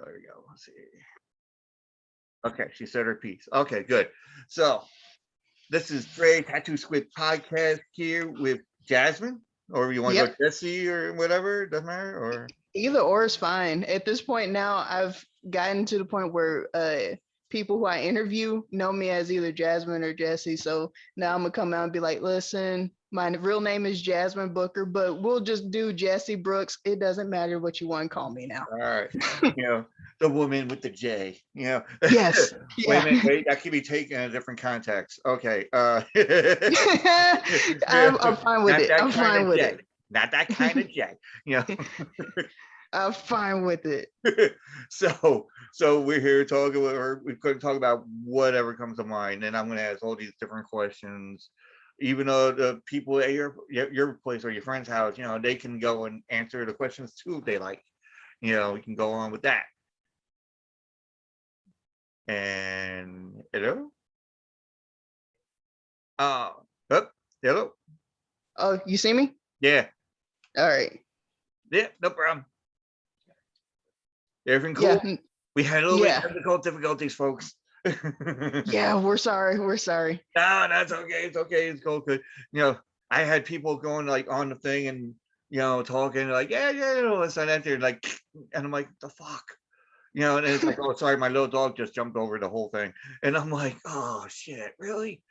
there we go. Let's see. Okay, she said her piece. Okay, good. So this is Dre Tattoo Squid podcast here with Jasmine, or you want to go Yep. Jesse or whatever? Doesn't matter. Or Either or is fine. At this point now, I've gotten to the point where people who I interview know me as either Jasmine or Jesse. So now I'm gonna come out and be like, listen, my real name is Jasmine Booker, but we'll just do Jesse Brooks. It doesn't matter what you want to call me now. all right, you know the woman with the J. Yes. Wait a Yeah. minute. Wait, that could be taken in a different context. Okay. Yeah, I'm fine with not it. that I'm kind fine of with J. it. Not that kind of J. You know. I'm fine with it. So we're here talking with her. We could talk about whatever comes to mind, and I'm going to ask all these different questions. Even though the people at your place or your friend's house, they can go and answer the questions too if they like. We can go on with that. And hello, uh, oh, hello, Oh, you see me? yeah, All right. yeah, no problem. Everything Yeah. cool? We had a little bit of Yeah. technical difficulties, folks. Yeah. We're sorry. We're sorry. No, that's okay. It's okay. It's all good. I had people going like on the thing and talking like, yeah, this and that. They're like, and I'm like, the fuck, and it's like, oh, sorry, my little dog just jumped over the whole thing, and I'm like, oh shit, really?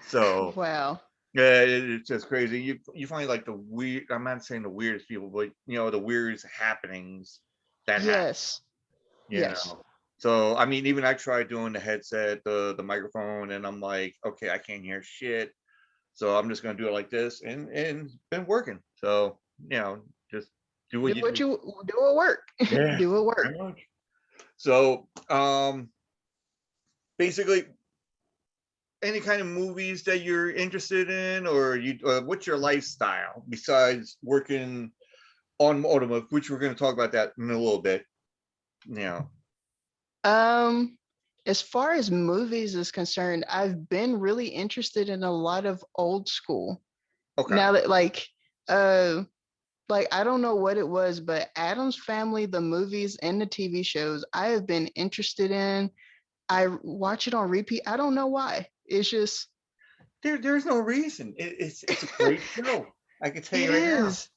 So Wow. yeah, it's just crazy. You find like the weird. I'm not saying the weirdest people, but the weirdest happenings that happen. Yes. You Yes. know. So I mean, even I tried doing the headset, the microphone, and I'm like, okay, I can't hear shit. So I'm just gonna do it like this, and it's been working. So just do Do what you what do. you do. It work. Yeah, Do it work. pretty much. So basically, any kind of movies that you're interested in, or what's your lifestyle besides working on automotive, which we're going to talk about that in a little bit. Yeah. Um, as far as movies is concerned, I've been really interested in a lot of old school. Okay. Now that like I don't know what it was, but Adam's Family, the movies and the TV shows, I have been interested in. I watch it on repeat. I don't know why. It's just There's no reason. It's a great show. I can tell it you right now. is.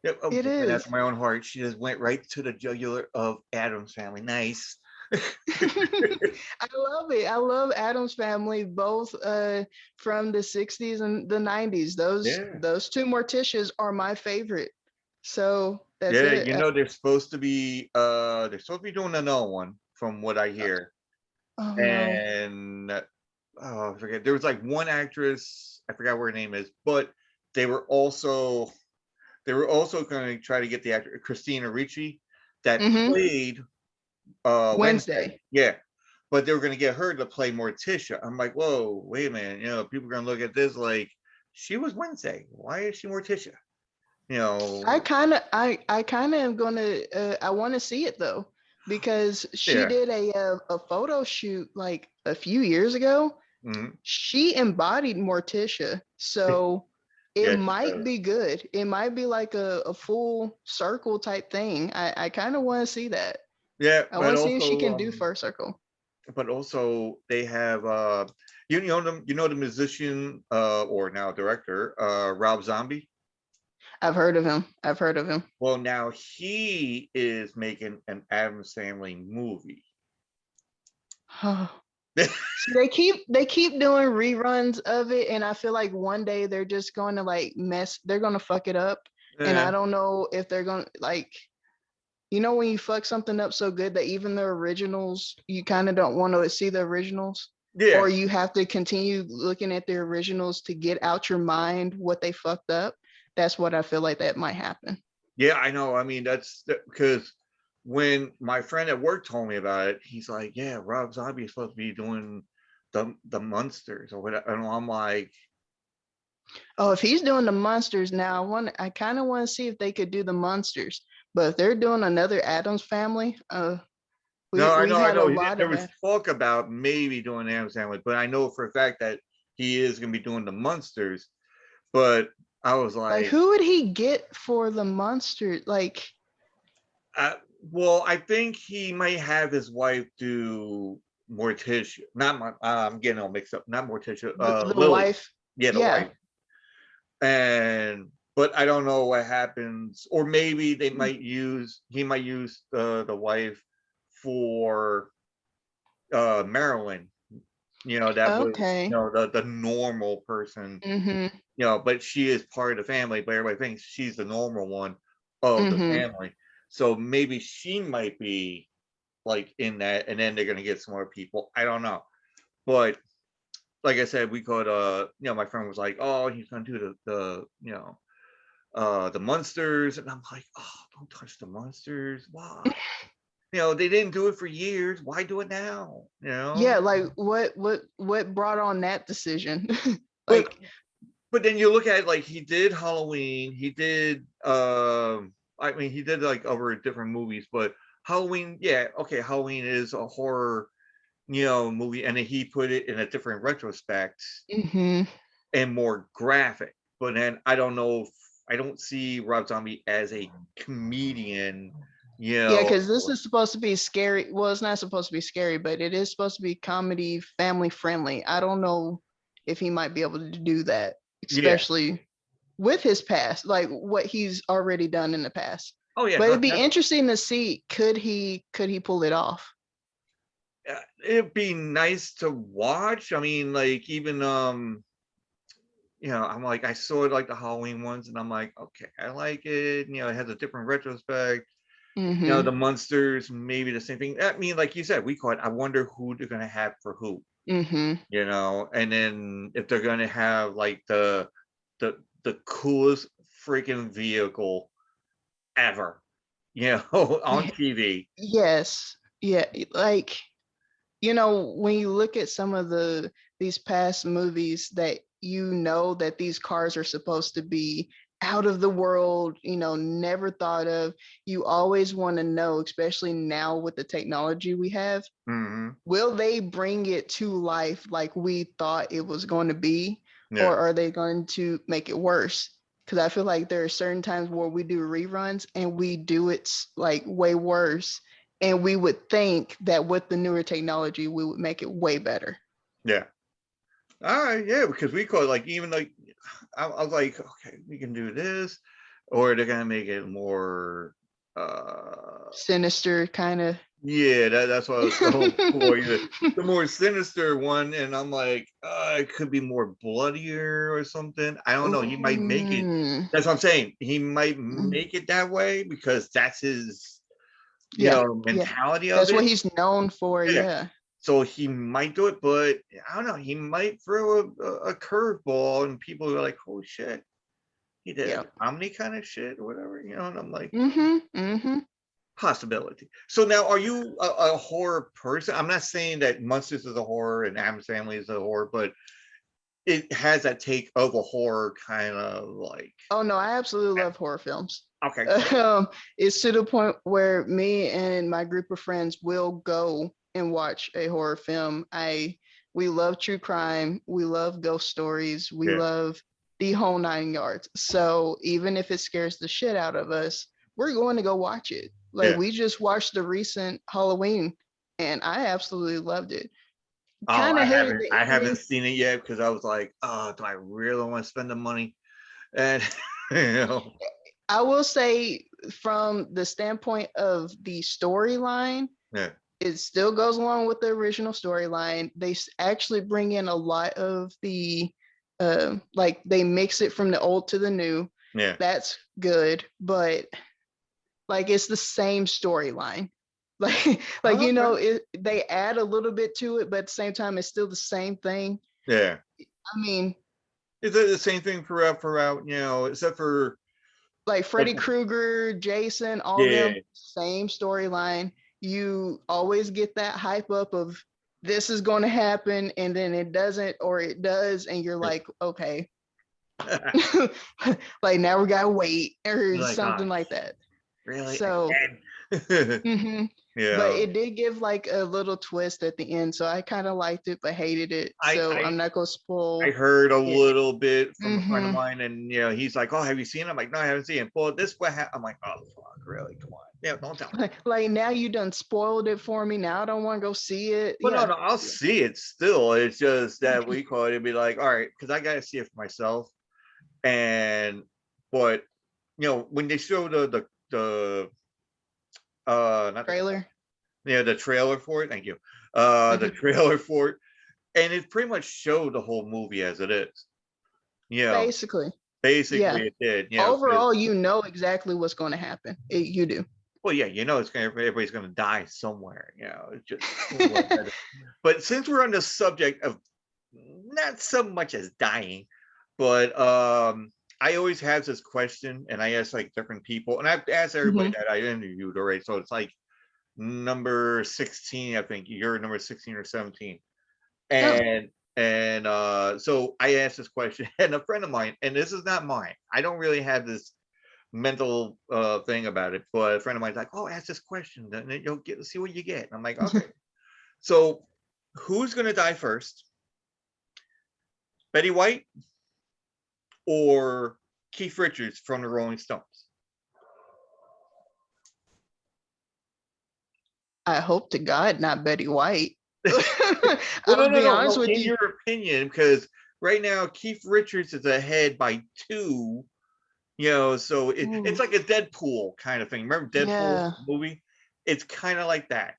Yeah, oh, It and that's is. my own heart. She just went right to the jugular of Adam's Family. Nice. I love it. I love Adam's Family, both from the 60s and the 90s. Yeah. Those two Morticias are my favorite. So that's Yeah, it. they're supposed to be doing another one from what I hear. Oh no. And oh, I forget. There was like one actress, I forgot what her name is, but they were also going to try to get the actor Christina Ricci that Mm-hmm. played Wednesday. Wednesday. Yeah. But they were going to get her to play Morticia. I'm like, whoa, wait a minute. People are going to look at this like she was Wednesday. Why is she Morticia? I kind of am gonna I want to see it though because she Yeah. did a photo shoot like a few years ago. Mhm. She embodied Morticia, so it Yeah, she might does. be good. It might be like a full circle type thing. I kind of want to see that. Yeah, I want to see if she can do first circle. but also they have the musician or now director Rob Zombie. I've heard of him. I've heard of him. Well, now he is making an Addams Family movie. See, they keep doing reruns of it, and I feel like one day they're just going to like they're going to fuck it up, and Yeah, I don't know if they're going to like, when you fuck something up so good that even the originals, you kind of don't want to see the originals, yeah, or you have to continue looking at the originals to get out your mind what they fucked up. That's what I feel like that might happen. yeah. I know. I mean, that's because when my friend at work told me about it, he's like, "Yeah, Rob Zombie is supposed to be doing the monsters or whatever," and I'm like, Oh, if he's doing the monsters now, I kind of want to see if they could do the monsters. But if they're doing another Adams Family, "No, I we've know, I had a know." lot There of was that. talk about maybe doing Addams Family, but I know for a fact that he is going to be doing the monsters. But I was Like, like, who would he get for the monster? Like, Well, I think he might have his wife do Morticia. Not my. I'm getting all mixed up. Not Morticia. The Lily. wife, Yeah, the yeah. wife. And but I don't know what happens. Or maybe they might use. He might use the wife for Marilyn. That was Okay. the normal person. Mm-hmm. But she is part of the family. But everybody thinks she's the normal one of the Mm-hmm. family. So maybe she might be like in that, and then they're gonna get some more people. I don't know, but like I said, we could. My friend was like, "Oh, he's gonna do the monsters," and I'm like, "Oh, don't touch the monsters. Why? They didn't do it for years. Why do it now? Yeah, like what brought on that decision? But Like, but then you look at it, like he did Halloween. He did. I mean, he did like over different movies, but Halloween. Yeah, okay. Halloween is a horror movie, and then he put it in a different retrospect mm-hmm. and more graphic. But then I don't know if I don't see Rob Zombie as a comedian, you Yeah, know. because this is supposed to be scary. Well, it's not supposed to be scary, but it is supposed to be comedy, family friendly. I don't know if he might be able to do that, Yeah. especially with his past, like what he's already done in the past. Oh yeah, But no, it'd be interesting to see could he pull it off? it'd be nice to watch. I mean, like even I'm like I saw like the Halloween ones, and I'm like, okay, I like it. It has a different retrospect. Mm-hmm. The monsters, maybe the same thing. I mean, like you said, we call it. I wonder who they're gonna have for who. Mm-hmm. And then if they're gonna have like the coolest freaking vehicle ever, on TV. Yes. Yeah. Like, when you look at some of these past movies that that these cars are supposed to be out of the world, never thought of, you always want to know, especially now with the technology we have, Hmm. will they bring it to life like we thought it was going to be, Yeah, or are they going to make it worse? Because I feel like there are certain times where we do reruns and we do it like way worse, and we would think that with the newer technology we would make it way better. yeah. All right, yeah, because we call it like even like I was like, okay, we can do this, or they're gonna make it more. Sinister kind of. Yeah, that's what I was going for. The more sinister one, and I'm like, it could be more bloodier or something. I don't know. He might make it. Ooh, That's what I'm saying. He might make it that way because that's his, yeah, yeah. mentality of That's what it. he's known for. Yeah. Yeah, So he might do it, but I don't know. He might throw a curveball, and people are like, "Holy shit, he did yeah. a comedy kind of shit or whatever," And I'm like, Mm-hmm. Mm-hmm. possibility. So now, are you a horror person? I'm not saying that Monsters is a horror and Addams Family is a horror, but it has that take of a horror kind of like. Oh no, I absolutely love horror films. Okay, cool. It's to the point where me and my group of friends will go and watch a horror film. We love true crime, we love ghost stories, we Yeah, love the whole nine yards. So even if it scares the shit out of us, we're going to go watch it. Like yeah. we just watched the recent Halloween and I absolutely loved it. Oh, Kind I of hated haven't. I the haven't ending. seen it yet because I was like, oh, do I really want to spend the money? And you know, I will say from the standpoint of the storyline, yeah, it still goes along with the original storyline. They actually bring in a lot of the like they mix it from the old to the new. yeah. That's good, but like it's the same storyline. Like Okay. they add a little bit to it, but at the same time it's still the same thing. Yeah. I mean, Is it the same thing throughout, except for like like Freddy Krueger, Jason, all them, yeah. same storyline. You always get that hype up of this is going to happen, and then it doesn't, or it does, and you're like, okay, like now we gotta wait, or You're like, something gosh, like that. really? So Again? hmm But Yeah, it did give like a little twist at the end, so I kind of liked it, but hated it. I So I I'm not gonna I spoil heard a it. little bit from a friend of hmm mine, and he's like, "Oh, have you seen it?" I'm like, "No, I haven't seen it." Well, this what I'm like, "Oh, fuck, really? Come on, yeah, don't tell me." Like now you done spoiled it for me. Now I don't want to go see it. Well, no, Yeah. no, I'll Yeah. see it still. It's just that we call it. It'd be like, all right, because I gotta see it for myself. And but when they show the not the Trailer. the trailer for it. Thank you. The hmm trailer for it, and it pretty much showed the whole movie as it is. You know, Basically. Yeah. basically it did. Overall, you know exactly what's going to happen. You do. Well, yeah, it's gonna everybody's gonna die somewhere. It's just whatever. But since we're on the subject of not so much as dying, but I always have this question, and I ask like different people, and I've asked everybody hmm that I interviewed already. So it's like number 16, I think you're number 16 or 17, Oh. and so I asked this question, and a friend of mine, and this is not mine. I don't really have this mental thing about it, but a friend of mine's like, "Oh, ask this question, and then you'll get see what you get." And I'm like, "Okay." So, who's gonna die first, Betty White or Keith Richards from the Rolling Stones? I hope to God not Betty White. Well, no, I'll no, be no, honest no. with In you. your opinion, because right now Keith Richards is ahead by 2. So it's Ooh, like a Deadpool kind of thing. Remember Deadpool yeah. movie? It's kind of like that.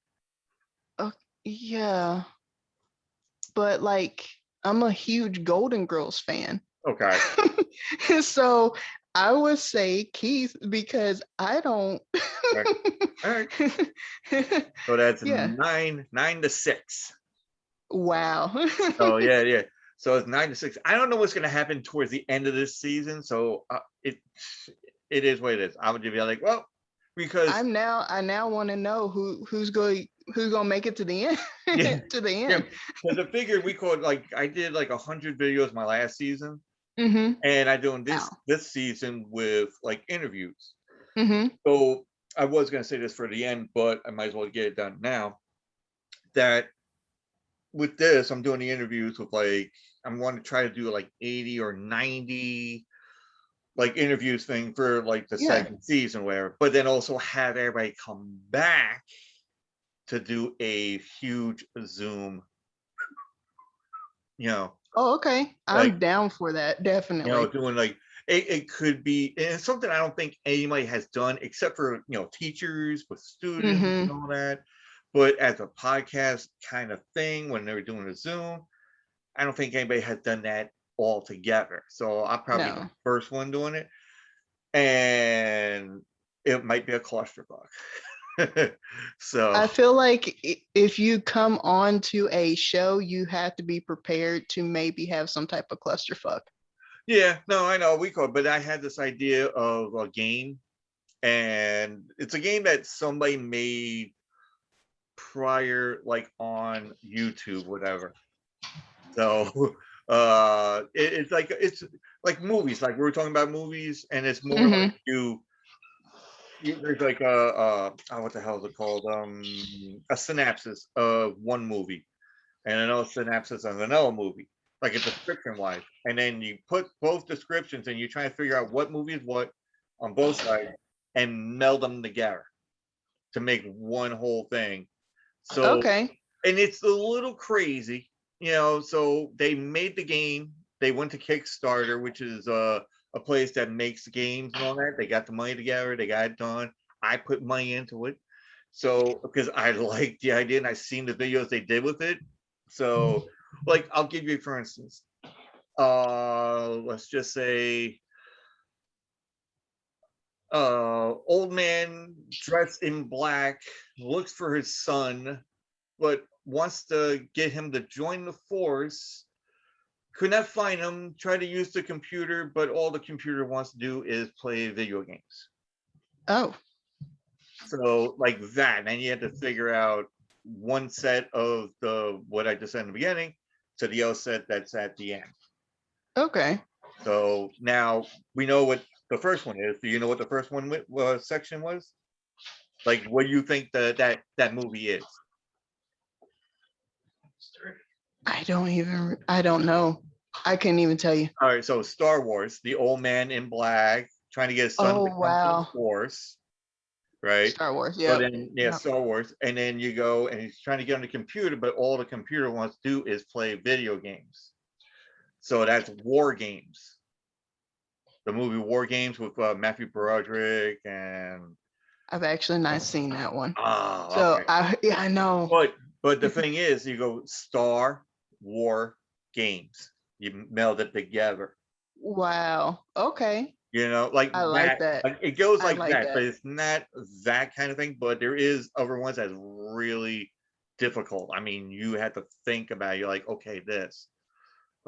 Uh, yeah. But like, I'm a huge Golden Girls fan. Okay. So I would say Keith because I don't. Okay. All right. So that's Yeah. 9-6. Wow. Oh yeah, yeah. So it's 9-6. I don't know what's going to happen towards the end of this season. So it is what it is. I would just be like, well, because I now want to know who's going to make it to the end. yeah, To the yeah. end. Because I figured we could like I did like 100 videos my last season, Mhm. and I doing this Wow. this season with like interviews. Mhm. So I was going to say this for the end, but I might as well get it done now. That with this, I'm doing the interviews with like I'm going to try to do like 80 or 90 like interviews thing for like the Yeah. second season, where but then also have everybody come back to do a huge Zoom, you know, Oh, okay. like I'm down for that. Definitely. doing like it could be, and it's something I don't think anybody has done except for teachers with students and Mhm. all that. But as a podcast kind of thing, when they were doing a Zoom, I don't think anybody has done that all together. So I'm probably the No. first one doing it, and it might be a clusterfuck. So I feel like if you come on to a show, you have to be prepared to maybe have some type of clusterfuck. yeah, no, I know we could, but I had this idea of a game, and it's a game that somebody made prior, like on YouTube, whatever. So it's like movies, like we were talking about movies, and it's more like Mhm. there's like what the hell is it called? A synopsis of one movie, and another synopsis of another movie, like a description wise. And then you put both descriptions and you try to figure out what movie is what on both sides and meld them together to make one whole thing. So, Okay. and it's a little crazy, so they made the game. They went to Kickstarter, which is a place that makes games and all that. They got the money together, they got it done. I put money into it. So, because I liked the idea and I seen the videos they did with it. So, like, I'll give you, for instance, let's just say, old man dressed in black looks for his son, but wants to get him to join the force. Could not find him, try to use the computer, but all the computer wants to do is play video games. Oh. So like that, and you had to figure out one set of the what I just said in the beginning to the other set that's at the end. Okay. So now we know what the first one is. Do you know what the first one section was? Like, what do you think that movie is? I don't know. I couldn't even tell you. All right, so Star Wars, the old man in black trying to get his son to Oh come to the wow. Force, right? Star Wars. So Yep. then, yeah, Yep. Star Wars, and then you go and he's trying to get on the computer, but all the computer wants to do is play video games. So that's War Games, the movie War Games with Matthew Broderick and I've actually not seen that one. okay. So I know. But the thing is, you go Star War Games, you meld it together. Wow. Okay. You know, like I like that. that. Like, it goes I like like that, but that. it's not that kind of thing. But there is other ones that's really difficult. I mean, you have to think about it. You're like, okay, this.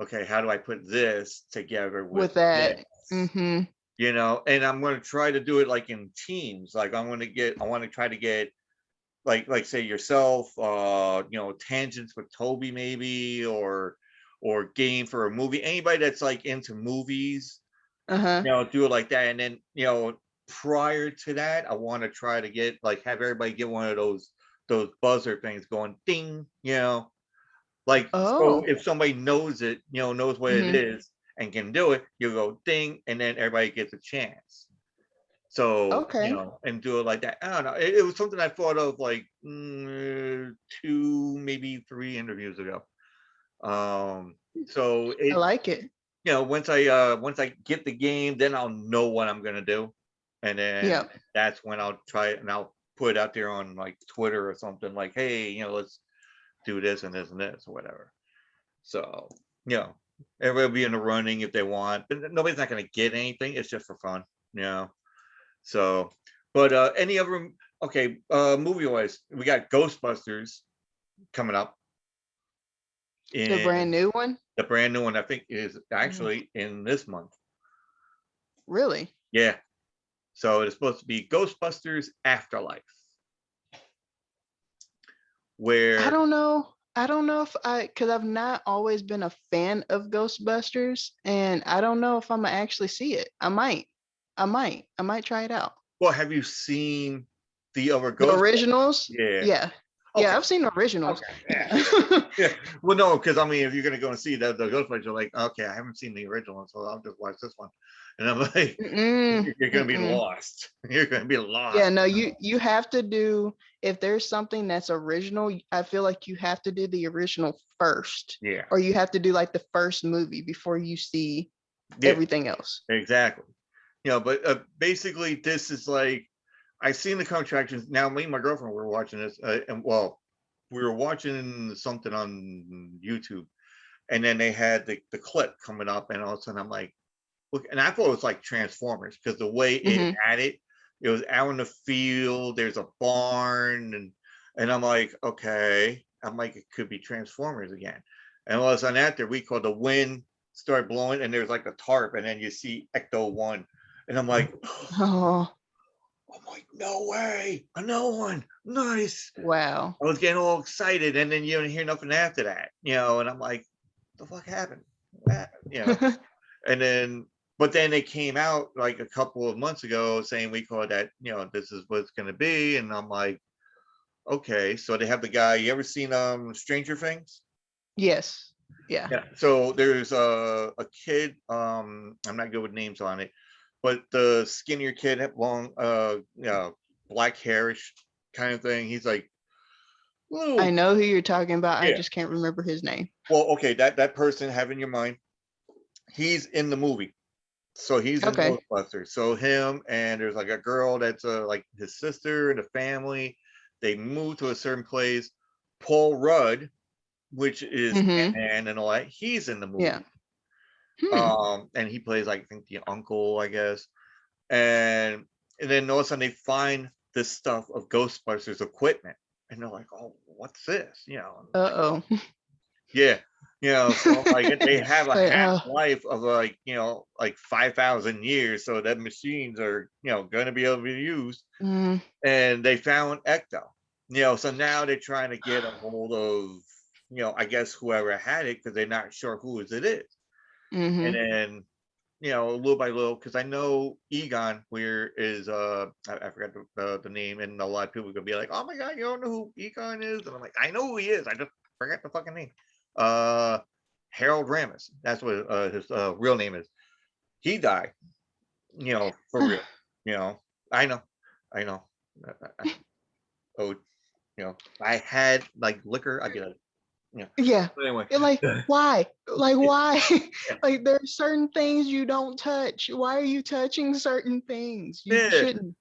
Okay, how do I put this together with With that. this? Mm-hmm. You know, and I'm going to try to do it like in teams. Like I want to try to get like say yourself, you know, tangents with Toby maybe, or game for a movie. Anybody that's like into movies, Uh-huh. you know, do it like that. And then, you know, prior to that, I want to try to get like have everybody get one of those buzzer things going ding, you know, like so Oh. if somebody knows it, you know, knows what it Mm-hmm. is and can do it, you go ding, and then everybody gets a chance. So, you Okay. know, and do it like that. I don't know. It was something I thought of like two, maybe three interviews ago. So I it, like it. you know, once I get the game, then I'll know what I'm gonna do, and then Yep. that's when I'll try it and I'll put it out there on like Twitter or something like, hey, you know, let's do this and this and this or whatever. So, you know, everybody will be in the running if they want, but nobody's not gonna get anything. It's just for fun, you know. So, but any other okay, movie wise, we got Ghostbusters coming up The in brand new one? the brand new one. I think is Mm, actually in this month. really? Yeah. So it's supposed to be Ghostbusters Afterlife, I where don't know. I don't know if because I've not always been a fan of Ghostbusters, and I don't know if I'm gonna actually see it. I might. I might try it out. well, have you seen the other The Ghostbusters? originals? Yeah. Yeah. Yeah, Okay. I've seen the originals. Okay. Yeah. Yeah. Well, no, because I mean, if you're gonna go and see the Ghostbusters, you're like, okay, I haven't seen the original one, so I'll just watch this one. And I'm like, Mm-mm, you're gonna be mm-mm. lost. You're gonna be Yeah, lost. no, you have to do if there's something that's original, I feel like you have to do the original first, Yeah. or you have to do like the first movie before you see Yeah. everything else. Exactly. You know, but basically, this is like I've seen the contractions. Now, me and my girlfriend were watching this, and well, we were watching something on YouTube, and then they had the clip coming up, and all of a sudden I'm like, look, and I thought it was like Transformers because the way it Hmm. had it, it was out in the field. There's a barn, and I'm like, okay, I'm like, it could be Transformers again. And all of a sudden, after we called the wind started blowing, and there's like a tarp, and then you see Ecto One, and I'm like, Oh, I'm like, no way, another one, nice. wow. I was getting all excited, and then you don't hear nothing after that, you know, and I'm like, the fuck happened? What happened? You know, and then but then they came out like a couple of months ago saying we call that, you know, this is what it's going to be, and I'm like, okay. So they have the guy, you ever seen Stranger Things? Yes. Yeah. Yeah, so there's a kid, I'm not good with names on it, but the skinnier kid had long you know, black hairish kind of thing. He's like I little. know who you're talking about. I Yeah, just can't remember his name. well, okay, that person have in your mind, he's in the movie. So he's in Okay. Ghostbusters. So him and there's like a girl that's like his sister and a family. They move to a certain place. Paul Rudd, which is Mm-hmm. Ant-Man and all that, he's in the Yeah. movie. Hmm. And he plays like I think the uncle, I guess. And then all of a sudden they find this stuff of Ghostbusters equipment, and they're like, "Oh, what's this?" You know, like, Uh-oh. yeah, you know, so like they have a Like, half oh. life of like, you know, like 5,000 years, so that machines are, you know, going to be able to be used. Mm, And they found Ecto, you know, so now they're trying to get a hold of, you know, I guess whoever had it because they're not sure who it is. And mm-hmm. then little by little, because I know Egon where is I forgot the name, and a lot of people are gonna be like, oh my god, you don't know who Egon is, and I'm like, I know who he is, I just forgot the fucking name. uh Harold Ramis, that's what his real name is. He died, for real. you know I know, I know. Oh, I had like liquor, I'd be like, Yeah. but anyway. You're like, why? Like, why? Yeah. Like, there are certain things you don't touch. Why are you touching certain things? You Yeah. shouldn't.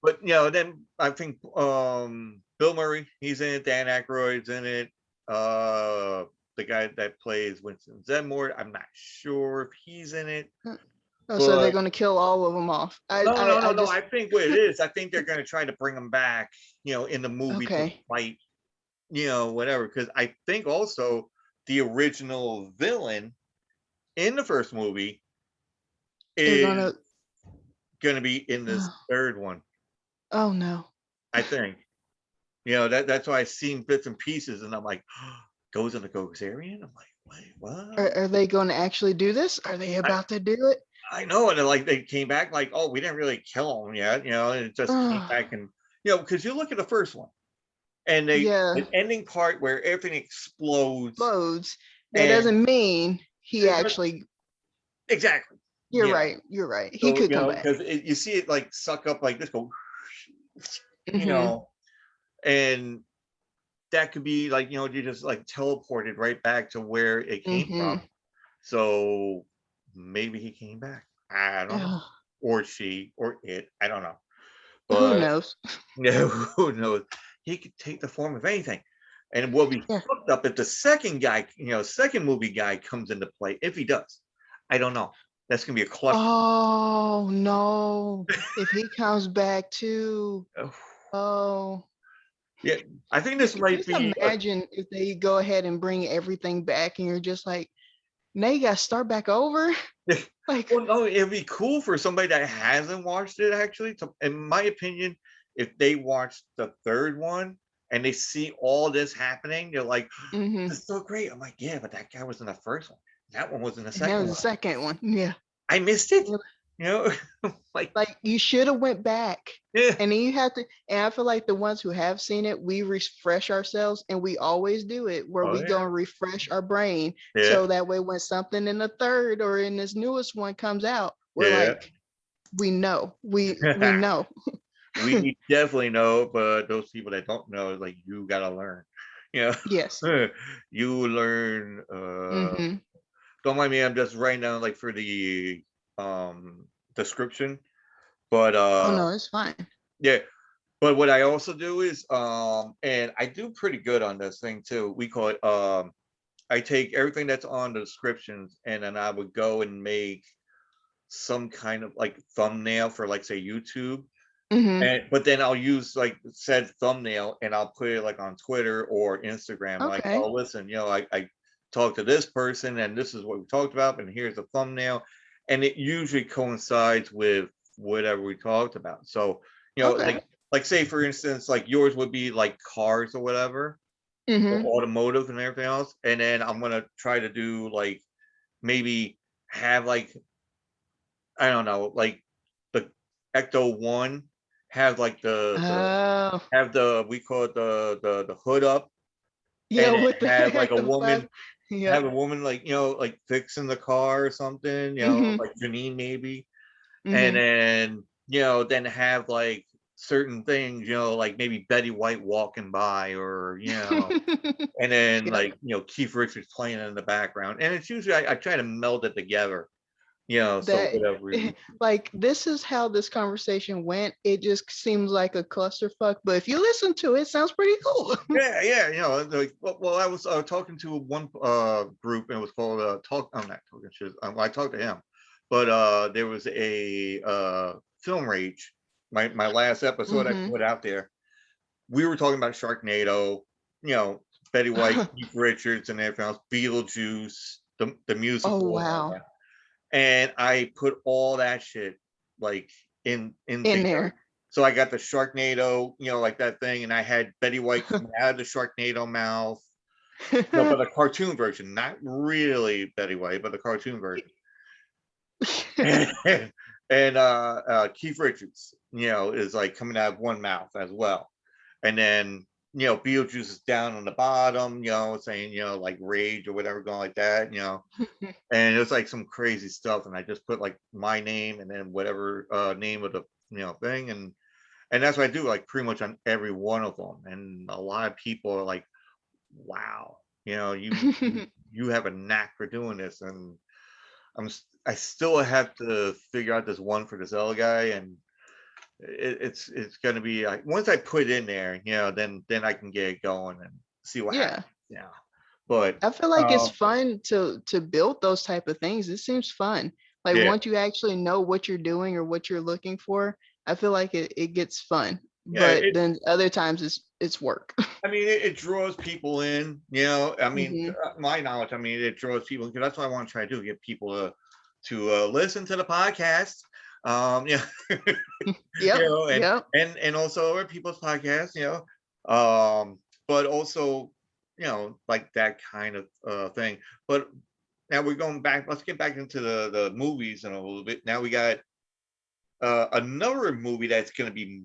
But then I think Bill Murray, he's in it, Dan Aykroyd's in it. The guy that plays Winston Zedmore, I'm not sure if he's in it. Oh, so they're But gonna kill all of them off. no, no, no, I no. just I think what it is, I think they're gonna try to bring him back, in the movie to okay. fight, whatever. Because I think also the original villain in the first movie They're is gonna. gonna be in this third one. Oh no. I think. That's why I've seen bits and pieces, and I'm like, goes in the Gogarian. I'm like, wait, what? Are they going to actually do this? Are they I, about to do it? I know, and like they came back like, oh, we didn't really kill him yet, and it just came back, and because you look at the first one, and Yeah. the ending part where everything explodes, Loads. That and doesn't mean he actually. exactly, You're right. You're right. He so could come back. because you see it like suck up like this, go, you Hmm. know, and that could be like you just like teleported right back to where it came Hmm. from. So maybe he came back. I don't know, or she, or it. I don't know, Who but knows? who knows? He could take the form of anything, and it will be Yeah. fucked up if the second guy, second movie guy comes into play. If he does, I don't know. That's gonna be a cluster. Oh no. If he comes back too. Oh. Yeah, I think this might Just be imagine if they go ahead and bring everything back and you're just like, now you gotta start back over. Like, well, no, it'd be cool for somebody that hasn't watched it actually. In my opinion, if they watch the third one and they see all this happening, they're like, hmm. "This is so great." I'm like, "Yeah, but that guy was in the first one. That one was in the And that second was the one. second one. Yeah. I missed it." Yeah. You know, like, Like you should have went back. yeah, And then you have to, and I feel like the ones who have seen it, we refresh ourselves, and we always do it where oh we go yeah, and refresh our brain. yeah, So that way, when something in the third or in this newest one comes out, we're yeah. like, we know, we know. We definitely know, but those people that don't know, like you gotta learn. You Yes. you learn. Hmm. Don't mind me, I'm just writing down like for the description. But Oh no, it's fine. yeah, but what I also do is and I do pretty good on this thing too. We call it I take everything that's on the descriptions, and then I would go and make some kind of like thumbnail for like say YouTube. Hmm. And but then I'll use like said thumbnail and I'll put it like on Twitter or Instagram, like, Okay. oh listen, I talked to this person and this is what we talked about, and here's a thumbnail. And it usually coincides with whatever we talked about. So, Okay. like say for instance, like yours would be like cars or whatever, or Hmm. automotive and everything else. And then I'm gonna try to do like maybe have like I don't know, like the Ecto one have like the Oh, have the we call it the hood up, yeah, and then with the have like a the woman plasma. Yep. like like fixing the car or something, Hmm. like Janine maybe, and Hmm. then then have like certain things, like maybe Betty White walking by, or and then Yep. like Keith Richards playing in the background, and it's usually I try to meld it together, so That whatever like this is how this conversation went. It just seems like a clusterfuck, but if you listen to it, it sounds pretty cool. Yeah, yeah, like, well, I was talking to one group, and it was called Talk. I'm not talking shit. I talked to him, but there was a film rage. My last episode I Hmm. put out there. We were talking about Sharknado, you know, Betty White, Keith Richards, and everything else, Beetlejuice, the Oh musical, and all wow. that. And I put all that shit like in In together. there. So I got the Sharknado, like that thing, and I had Betty White coming out of the Sharknado mouth. No, but the cartoon version, not really Betty White, but the cartoon version. and Keith Richards, is like coming out of one mouth as well. And then, Beetlejuice is down on the bottom, saying, like rage or whatever, going like that, and it was like some crazy stuff. And I just put like my name and then whatever name of the, thing. And that's what I do, like pretty much on every one of them. And a lot of people are like, wow, you have a knack for doing this. And I still have to figure out this one for this other guy, and it's gonna be like once I put it in there, then I can get it going and see what happens. Yeah. Yeah, but I feel like it's um, fun to build those type of things. It seems fun. Like yeah, once you actually know what you're doing or what you're looking for, I feel like it gets fun. yeah. But then other times it's work. I mean, it draws people in. I mean, Hmm. my knowledge. I mean, it draws people because that's what I want to try to do: get people to listen to the podcast. Yeah, Yep. and Yep. also other people's podcasts. But also, like that kind of thing. But now we're going back. Let's get back into the movies in a little bit. Now we got another movie that's going to be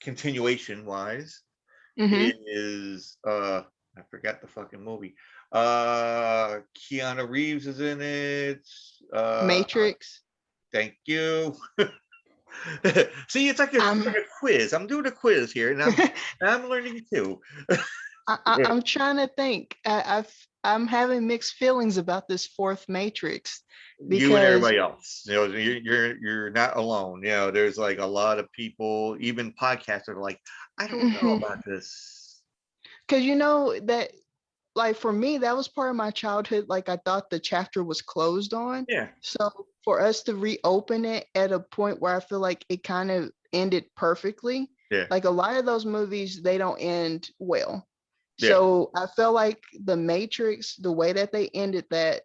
continuation wise Hmm. is I forgot the fucking movie. Keanu Reeves is in it. Uh Matrix. Thank you. See, it's like I'm a quiz. I'm doing a quiz here, and I'm learning too. I'm trying to think. I'm having mixed feelings about this fourth Matrix You and because everybody else, you're not alone. There's like a lot of people, even podcasters, are like, I don't know because about this. you know that like for me that was part of my childhood. Like I thought the chapter was closed on. Yeah, So for us to reopen it at a point where I feel like it kind of ended perfectly. yeah, Like a lot of those movies, they don't end well. yeah, So I felt like the Matrix, the way that they ended that,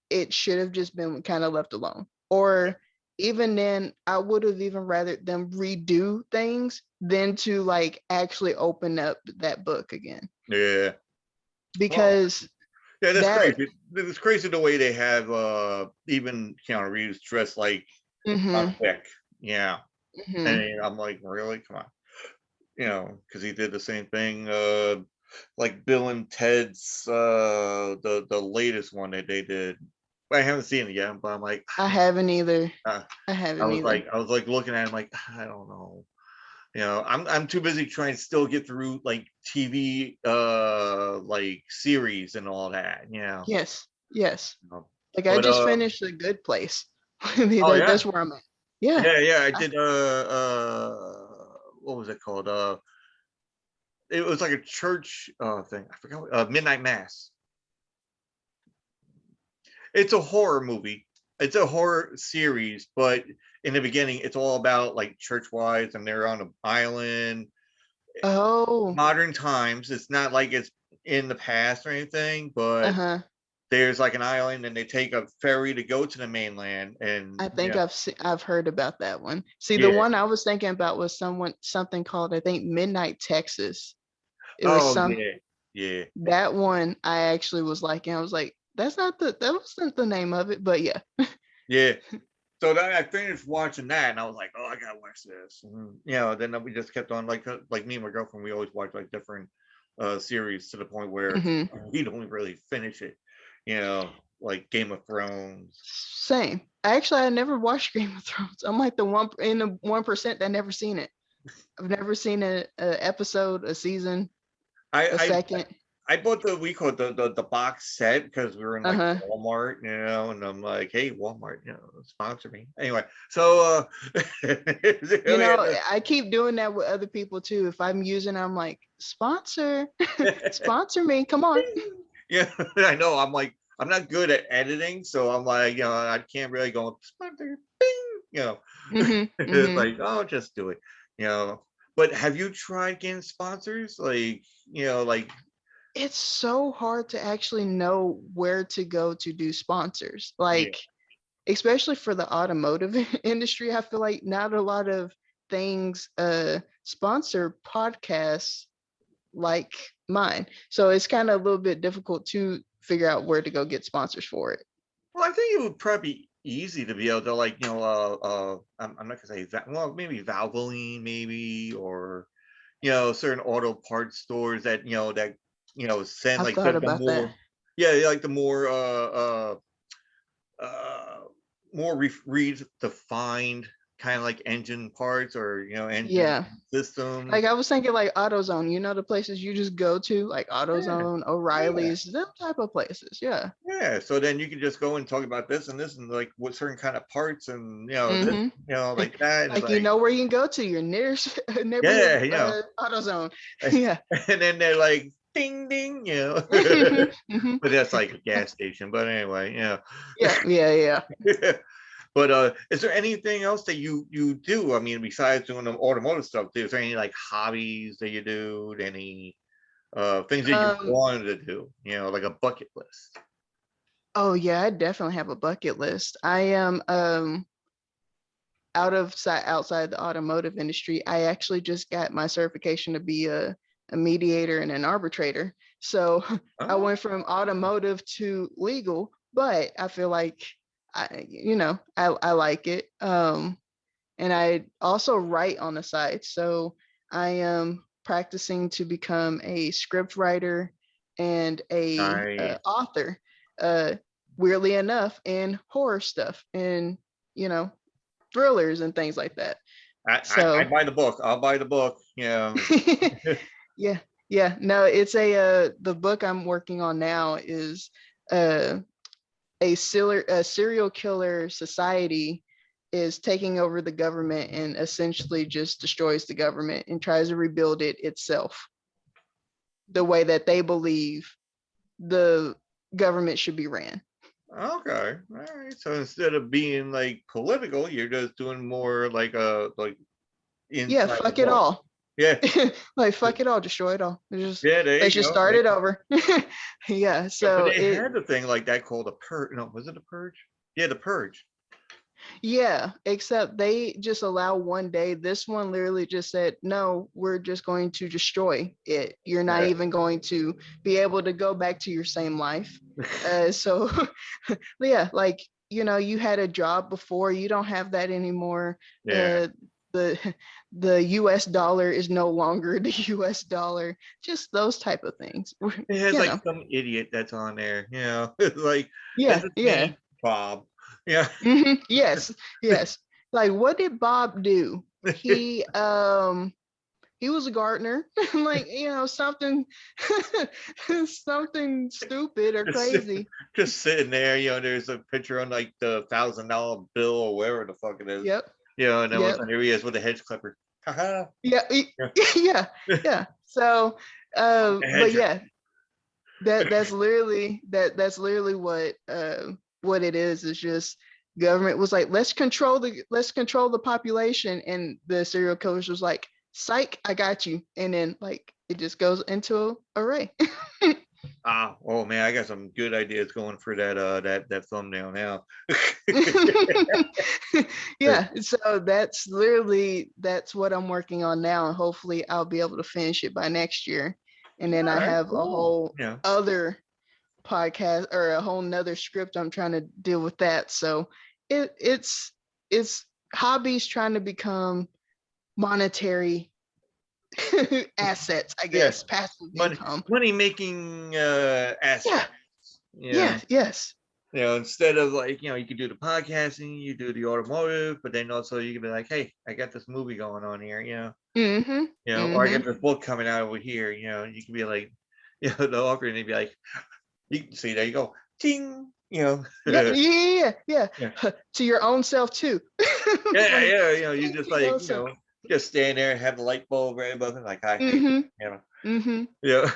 it should have just been kind of left alone. Or even then, I would have even rather them redo things than to like actually open up that book again. yeah. Well, Because yeah, that's that, crazy. It's crazy the way they have even Keanu Reeves dressed like a hmm Vic. Yeah. hmm And I'm like, really? Come on. Because he did the same thing, like Bill and Ted's the latest one that they did. I haven't seen it yet, but I'm like, I haven't either. uh, I haven't either. I was like looking at him like, I don't know. I'm too busy trying to still get through like TV like series and all that. Yes, yes. Um, Like I But just finished A Good Place. oh yeah, That's where I'm at. Yeah. yeah. I I, did what was it called? It was like a church thing. I forgot. Midnight Mass. It's a horror movie. It's a horror series, but in the beginning, it's all about like church wives, and they're on an island. oh, Modern times. It's not like it's in the past or anything, but uh-huh. there's like an island, and they take a ferry to go to the mainland, and I think I've heard about that one. See, the yeah. one I was thinking about was something called I think Midnight Texas. It was Oh some yeah, yeah, that one I actually was liking. I was like, that wasn't the name of it, but yeah. yeah. So then I finished watching that, and I was like, "Oh, I gotta watch this." And, then we just kept on like me and my girlfriend. We always watch like different series to the point where Hmm. we don't really finish it. Like Game of Thrones. Same. I never watched Game of Thrones. I'm like the one in the 1% that never seen it. I've never seen a episode, a season, a I second. I bought we call it the box set because we were in like Uh-huh. Walmart, and I'm like, hey, Walmart, sponsor me. Anyway, so You know, I keep doing that with other people too. If I'm using, I'm like, sponsor, sponsor me. Come on. yeah, I know. I'm like, I'm not good at editing, so I'm like, I can't really go sponsor, bing, Hmm. it's Hmm. like, oh, just do it, you know. But have you tried getting sponsors? Like, like, It's so hard to actually know where to go to do sponsors. yeah, Like, especially for the automotive industry, I feel like not a lot of things sponsor podcasts like mine. So it's kind of a little bit difficult to figure out where to go get sponsors for it. well, I think it would probably be easy to be able to, like, I'm not gonna say well, maybe Valvoline, maybe, or certain auto parts stores that send I've like thought the about that. more, yeah, like the uh more redefined kind of like engine parts, or engine Yeah. systems. Like I was thinking like AutoZone, you know, the places you just go to, like Yeah, AutoZone, yeah. O'Reilly's, them type of places. Yeah. Yeah, so then you can just go and talk about this and this and like what certain kind of parts and this, Mm-hmm. like that, and it's Like you like, know where you can go to your nearest neighborhood yeah, AutoZone. Yeah. and then they're like ding ding, Mm-hmm. but that's like a gas station. But anyway, Yeah. Yeah. Yeah. but is there anything else that you do? I mean, besides doing the automotive stuff, is there any like hobbies that you do? Any things that you Um. wanted to do? Like a bucket list. Oh yeah, I definitely have a bucket list. I am outside the automotive industry. I actually just got my certification to be a mediator and an arbitrator. So I Oh, went from automotive to legal, but I feel like I like it. And I also write on the side. So I am practicing to become a script writer and a nice. author. Uh, weirdly enough, in horror stuff and you know thrillers and things like that. I So buy the book. I'll buy the book. yeah, yeah. No, it's the book I'm working on now is uh a serial killer society is taking over the government and essentially just destroys the government and tries to rebuild it itself the way that they believe the government should be ran. Okay, all right. So instead of being like political, you're just doing more like Yeah, inside the fuck it book. all. Yeah, Like fuck it all, destroy it all. yeah. There Let's you just go. start it over. Yeah, But so they it had the thing like that called a purge. No, was it a purge? Yeah, the purge. yeah, except they just allow one day. This one literally just said, no, we're just going to destroy it. You're not Yeah, even going to be able to go back to your same life. So, yeah, like, you had a job before, you don't have that anymore. yeah. Uh, the the US dollar is no longer the US dollar. Just those type of things. It has You like know. some idiot that's on there. It's like, is Yeah, it yeah. me, Bob? Yeah. Yes, yes. Like, what did Bob do? He was a gardener. Like, something something stupid or just, crazy. just sitting there. There's a picture on like the $1,000 bill or wherever the fuck it is. Yep, And then yep. here he is with a hedge clipper. Haha. Yeah, Yeah. yeah, yeah. So, The but hedger. yeah, that's literally what it is. It's just government was like, let's control the population, and the serial killers was like, psych, I got you, and then like it just goes into array. Oh man, I got some good ideas going for that thumbnail now. Yeah, so that's what I'm working on now, and hopefully I'll be able to finish it by next year. And then All I right, have a cool. whole other podcast or a whole nother script I'm trying to deal with that. So it's hobbies trying to become monetary assets, I Yeah, guess, passive money income. money making Yeah, aspects. yeah, yes. Instead of like, you could do the podcasting, you do the automotive, but then also you could be like, hey, I got this movie going on here, Mm-hmm. or I got Mm-hmm. this book coming out over here, you can be like, the author, and they'd be like, you can see, there you go, ting, Yeah, yeah, yeah, yeah, yeah. To your own self too. yeah, Like yeah, you just to like, yourself. just stand there, have the light bulb right above it, like, hi, how you Mm-hmm. doing? Mm-hmm. Yeah.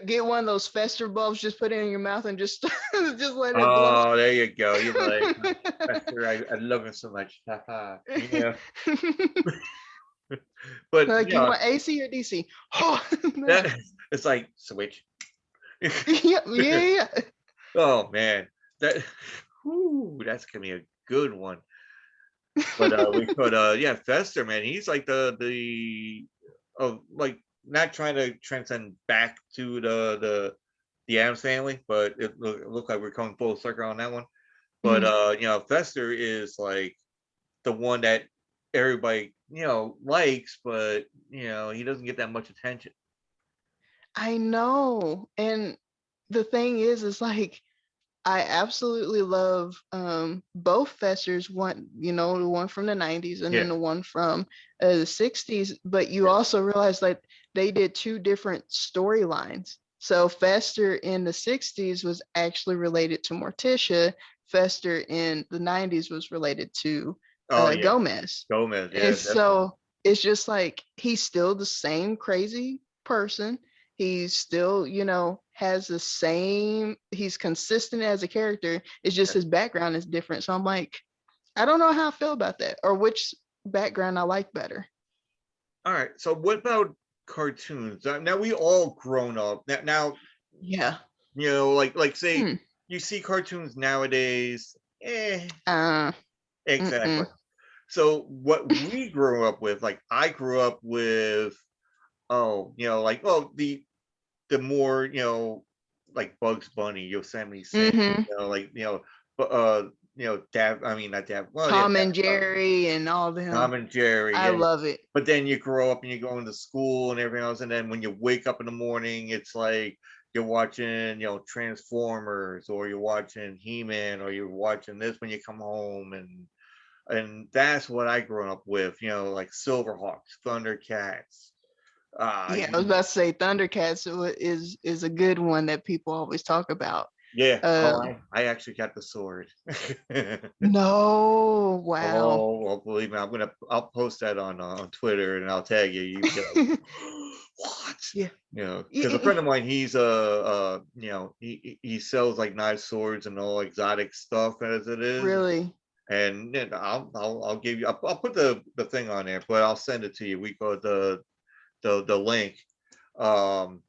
Get one of those fester bulbs, just put it in your mouth and just just let it blow. Oh, there you go. You're like, Master, I love him so much. Haha. But Like, you want AC or DC? Oh, that it's like switch. yeah, yeah, yeah. Oh man, that that's gonna be a good one. But we could yeah, Fester, man, he's like the like not trying to transcend back to the Adams family, but it looked like we're coming full circle on that one. But Fester is like the one that everybody likes, but he doesn't get that much attention. I know. And the thing is like I absolutely love both Festers, one, the one from the 90s and Yeah, then the one from the 60s. But you yeah. also realize like they did two different storylines. So Fester in the 60s was actually related to Morticia. Fester in the 90s was related to Oh yeah, Gomez. Gomez. Yeah, And definitely. so it's just like he's still the same crazy person. He's still, has the same, he's consistent as a character. It's just Yeah. his background is different. So I'm like, I don't know how I feel about that or which background I like better. All right. So what about cartoons? Now we all grown up. Now Yeah. like say Hmm. you see cartoons nowadays. Uh, Exactly. mm-mm. So what we grew up with, like I grew up with, the more like Bugs Bunny, Yosemite Sam, Mm-hmm. like but Dab. I mean not Dab. Well, yeah, Tom and Jerry and all them. Tom and Jerry. I Yeah. love it. But then you grow up and you go into school and everything else, and then when you wake up in the morning, it's like you're watching, Transformers, or you're watching He-Man, or you're watching this when you come home, and that's what I grew up with, like Silverhawks, Thundercats. Yeah, I was You, about to say Thundercats is a good one that people always talk about. yeah. Oh, Um, I actually got the sword. no, wow. Oh, well, believe me, I'll post that on Twitter, and I'll tag you. You be like, what? Yeah. Because a Yeah. friend of mine, he's he sells like knives, swords, and all exotic stuff as it is. Really? And then I'll give you. I'll put the thing on there, but I'll send it to you. We go the link. Um,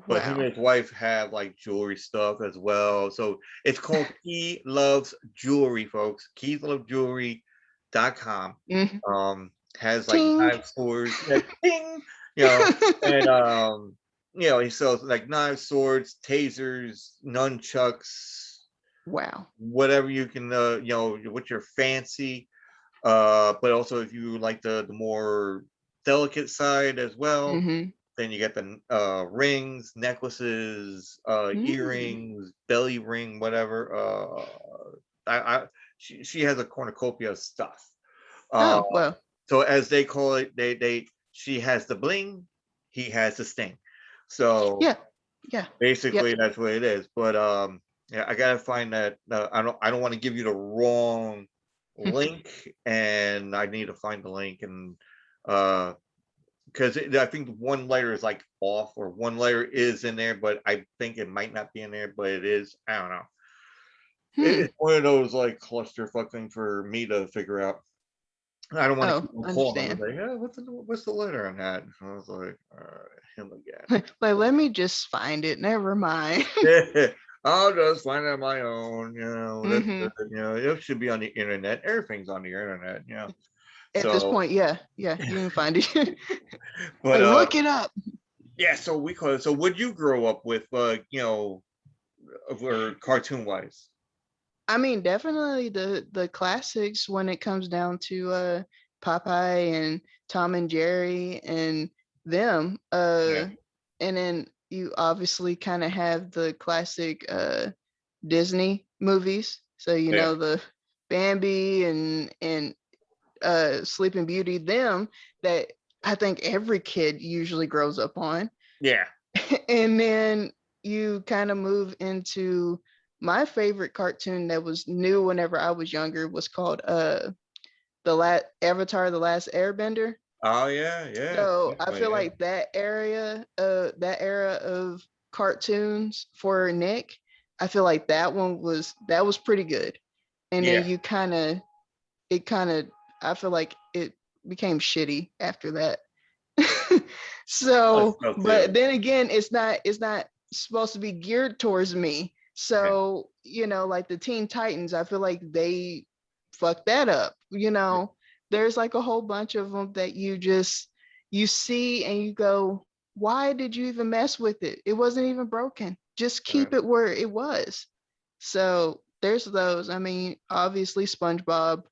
but him Wow. and his wife have like jewelry stuff as well. So it's called Key Loves Jewelry, folks. KeysLoveJewelry.com. Mhm. Has like Ting. knife swords, yeah, ding, you know, and he sells like knives, swords, tasers, nunchucks, Wow. whatever you can, what you're fancy. But also if you like the more delicate side as well, Mm-hmm. then you get the rings, necklaces, Mm. earrings, belly ring, whatever. She has a cornucopia of stuff. Uh, Oh, well. so as they call it, she has the bling, he has the sting. So Yeah. Yeah. Yep. basically, that's what it is. But yeah, I gotta find that. I don't want to give you the wrong link, and I need to find the link, and uh because I think one layer is like off, or one layer is in there, but I think it might not be in there, but it is. I don't know. Hmm. It's one of those like clusterfuck thing for me to figure out. I don't want to Oh, keep on calling them and understand. say, yeah, what's the letter on that? And I was like, him again. Like, let me just find it. Never mind. Yeah, I'll just find it on my own. That's Mm-hmm. good. It should be on the internet. Everything's on the internet. At this So, point, yeah. Yeah. You can find it. but Like, look it up. yeah. So we call it. So would you grow up with, or cartoon wise? I mean, definitely the classics when it comes down to Popeye and Tom and Jerry and them. Yeah, And then you obviously kind of have the classic Disney movies. So yeah, the Bambi and Sleeping Beauty, them that I think every kid usually grows up on. yeah, And then you kind of move into my favorite cartoon that was new whenever I was younger was called the last Avatar, the Last Airbender. oh yeah, yeah, So I definitely, feel yeah, like that era of cartoons for Nick, I feel like that was pretty good. And then yeah. you kind of I feel like it became shitty after that. I So, felt but too. then again, it's not supposed to be geared towards me. Yeah, So, like the Teen Titans, I feel like they fucked that up. There's like a whole bunch of them that you see and you go, why did you even mess with it? It wasn't even broken. Just yeah. keep it where it was. So there's those. I mean, obviously SpongeBob,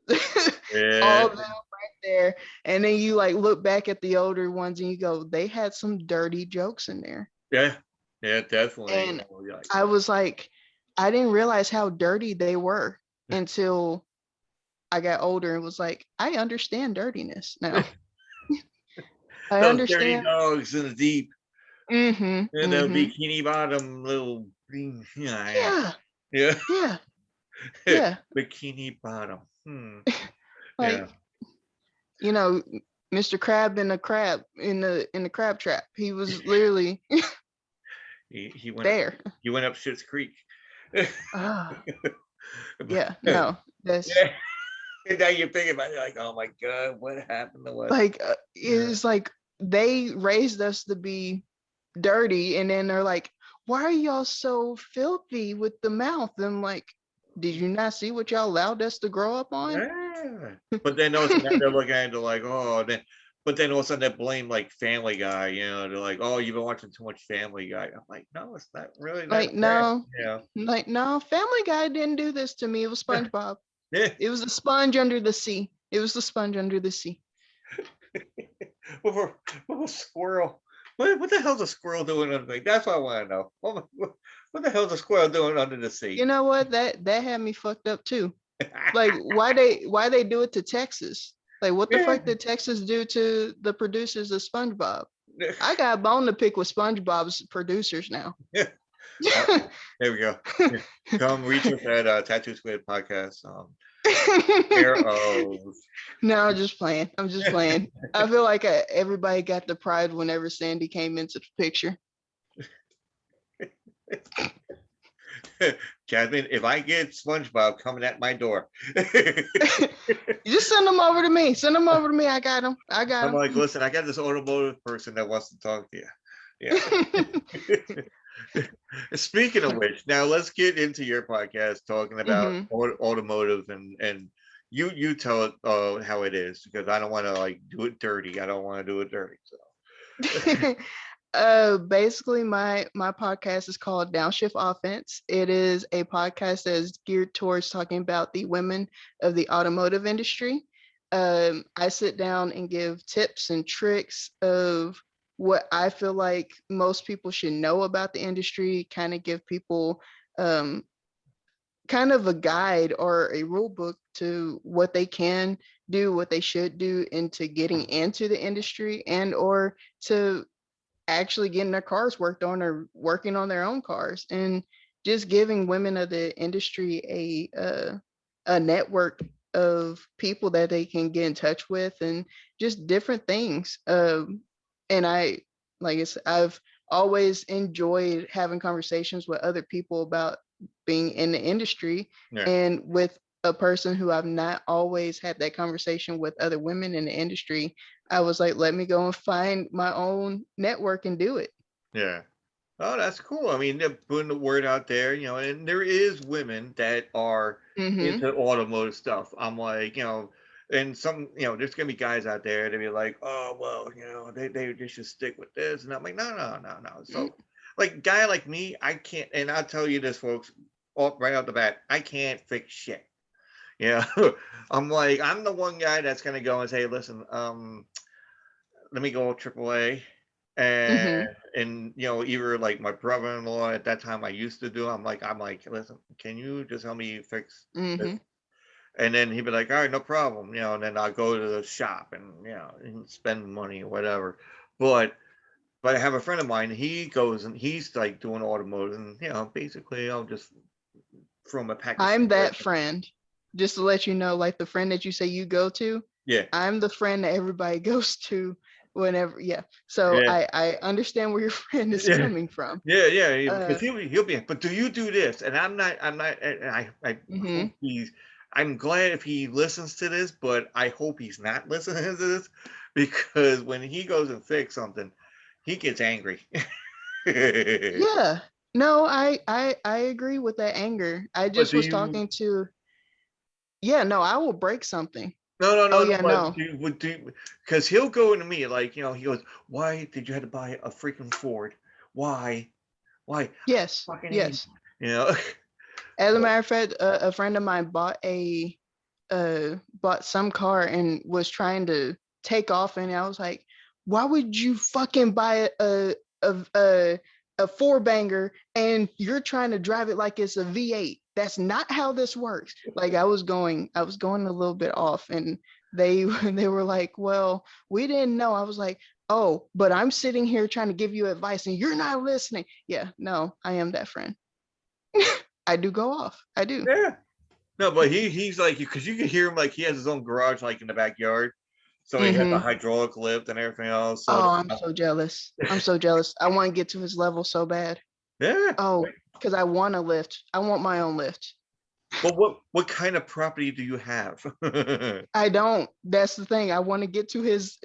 Yeah, all of them right there. And then you like look back at the older ones and you go, they had some dirty jokes in there. yeah, yeah, definitely. And I was like, I didn't realize how dirty they were until I got older and was like, I understand dirtiness now. I Those dirty understand. dogs in the deep, Mm-hmm. and the Mm-hmm. bikini bottom little, yeah, Yeah. yeah, Yeah. Yeah. bikini bottom. Yeah, Like, you know, Mr. Crab in the crab in the crab trap. He was literally he went there. he went up Schitt's Creek. Ah, But, yeah, no, that's yeah, and now you're thinking about it, like, oh my god, what happened to us? like Yeah. it's like they raised us to be dirty, and then they're like, "Why are y'all so filthy with the mouth?" And I'm like, "Did you not see what y'all allowed us to grow up on?" Yeah. But then also now they're looking at it like, oh, but then all of a sudden they blame like Family Guy, they're like, oh, you've been watching too much Family Guy. I'm like, no, it's not really that Like, bad. no, Yeah. like no, Family Guy didn't do this to me. It was SpongeBob. Yeah. It was the sponge under the sea. It was the sponge under the sea. With a squirrel. What the hell's a squirrel doing under the sea? That's what I want to know. What the hell's a squirrel doing under the sea? You know what? That had me fucked up too. Like, why they do it to Texas? Like, what the Yeah. fuck did Texas do to the producers of SpongeBob? I got a bone to pick with SpongeBob's producers now. Yeah. There we go. Yeah. Come reach us at Tattoo Squid Podcast. Pair of No, I'm just playing. I'm just playing. I feel like everybody got the pride whenever Sandy came into the picture. Jasmine, if I get SpongeBob coming at my door, You just send them over to me. Send them over to me. I got them. I got I'm them. like, listen, I got this automotive person that wants to talk to you. Yeah. Speaking of which, now let's get into your podcast talking about hmm automotive and you tell it how it is, because I don't want to like do it dirty. I don't want to do it dirty. So Basically my podcast is called Downshift Offense. It is a podcast that is geared towards talking about the women of the automotive industry. I sit down and give tips and tricks of what I feel like most people should know about the industry, kind of give people um, kind of a guide or a rule book to what they can do, what they should do into getting into the industry, and or to actually getting their cars worked on or working on their own cars, and just giving women of the industry a network of people that they can get in touch with, and just different things. And I, like I said, I've always enjoyed having conversations with other people about being in the industry, yeah, and with a person who I've not always had that conversation with other women in the industry. I was like, let me go and find my own network and do it. yeah. Oh, that's cool. I mean, they're putting the word out there, and there is women that are Mm-hmm. into automotive stuff. I'm like, and some, there's gonna be guys out there that be like, oh, well, they should stick with this, and I'm like, no, no, no, no. So, like, guy like me, I can't, and I'll tell you this, folks, right out the bat, I can't fix shit. Yeah, I'm like, I'm the one guy that's gonna go and say, listen, let me go AAA, and Mm-hmm. either like my brother-in-law at that time I used to do. I'm like, listen, can you just help me fix this? Mm-hmm. And then he'd be like, all right, no problem, and then I'll go to the shop and and spend money or whatever. But I have a friend of mine. He goes and he's like doing automotive, and basically I'll just throw him a pack of I'm cigarettes. that friend. Just to let you know, like the friend that you say you go to, Yeah, I'm the friend that everybody goes to whenever. Yeah. So yeah. I understand where your friend is Yeah, coming from. yeah, because Uh. he'll be. But do you do this? And I'm not. And I Mm-hmm. hope he's. I'm glad if he listens to this, but I hope he's not listening to this, because when he goes and fix something, he gets angry. Yeah. No, I agree with that anger. I But just do was you? talking to. Yeah. No, I will break something. No, no, Oh no, no. yeah. But No. do would do, because he'll go into me like, he goes, "Why did you have to buy a freaking Ford? Why? Why? Yes. Fucking hate." Yes. You know. As a matter of fact, a friend of mine bought some car and was trying to take off, and I was like, why would you fucking buy a a, a four banger and you're trying to drive it like it's a V8? That's not how this works. Like I was going a little bit off, and they they were like, well, we didn't know. I was like, oh, but I'm sitting here trying to give you advice and you're not listening. Yeah, no, I am that friend. I do go off. I do. Yeah. No, but he's like, because you can hear him, like he has his own garage like in the backyard, so he has a hydraulic lift and everything else. So Oh, I'm so jealous. I'm so jealous. I want to get to his level so bad. yeah. Oh, because I want a lift. I want my own lift. But what kind of property do you have? I don't. That's the thing. I want to get to his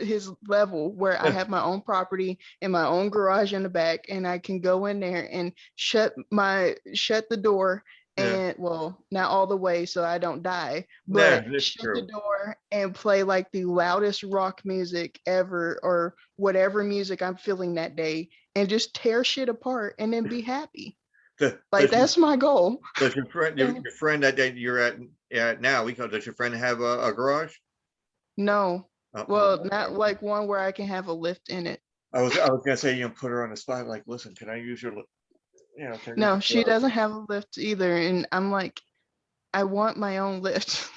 level where I have my own property and my own garage in the back, and I can go in there and shut the door, Yeah. and well, not all the way so I don't die, Yeah, but that's shut true. the door and play like the loudest rock music ever or whatever music I'm feeling that day, and just tear shit apart and then be happy. Like that's my goal. Does your friend that you're at now, does your friend have a garage? No. Uh-oh. Well, not like one where I can have a lift in it. I was gonna say, put her on the spot, like, listen, can I use your No, she doesn't have a lift either. And I'm like, I want my own lift.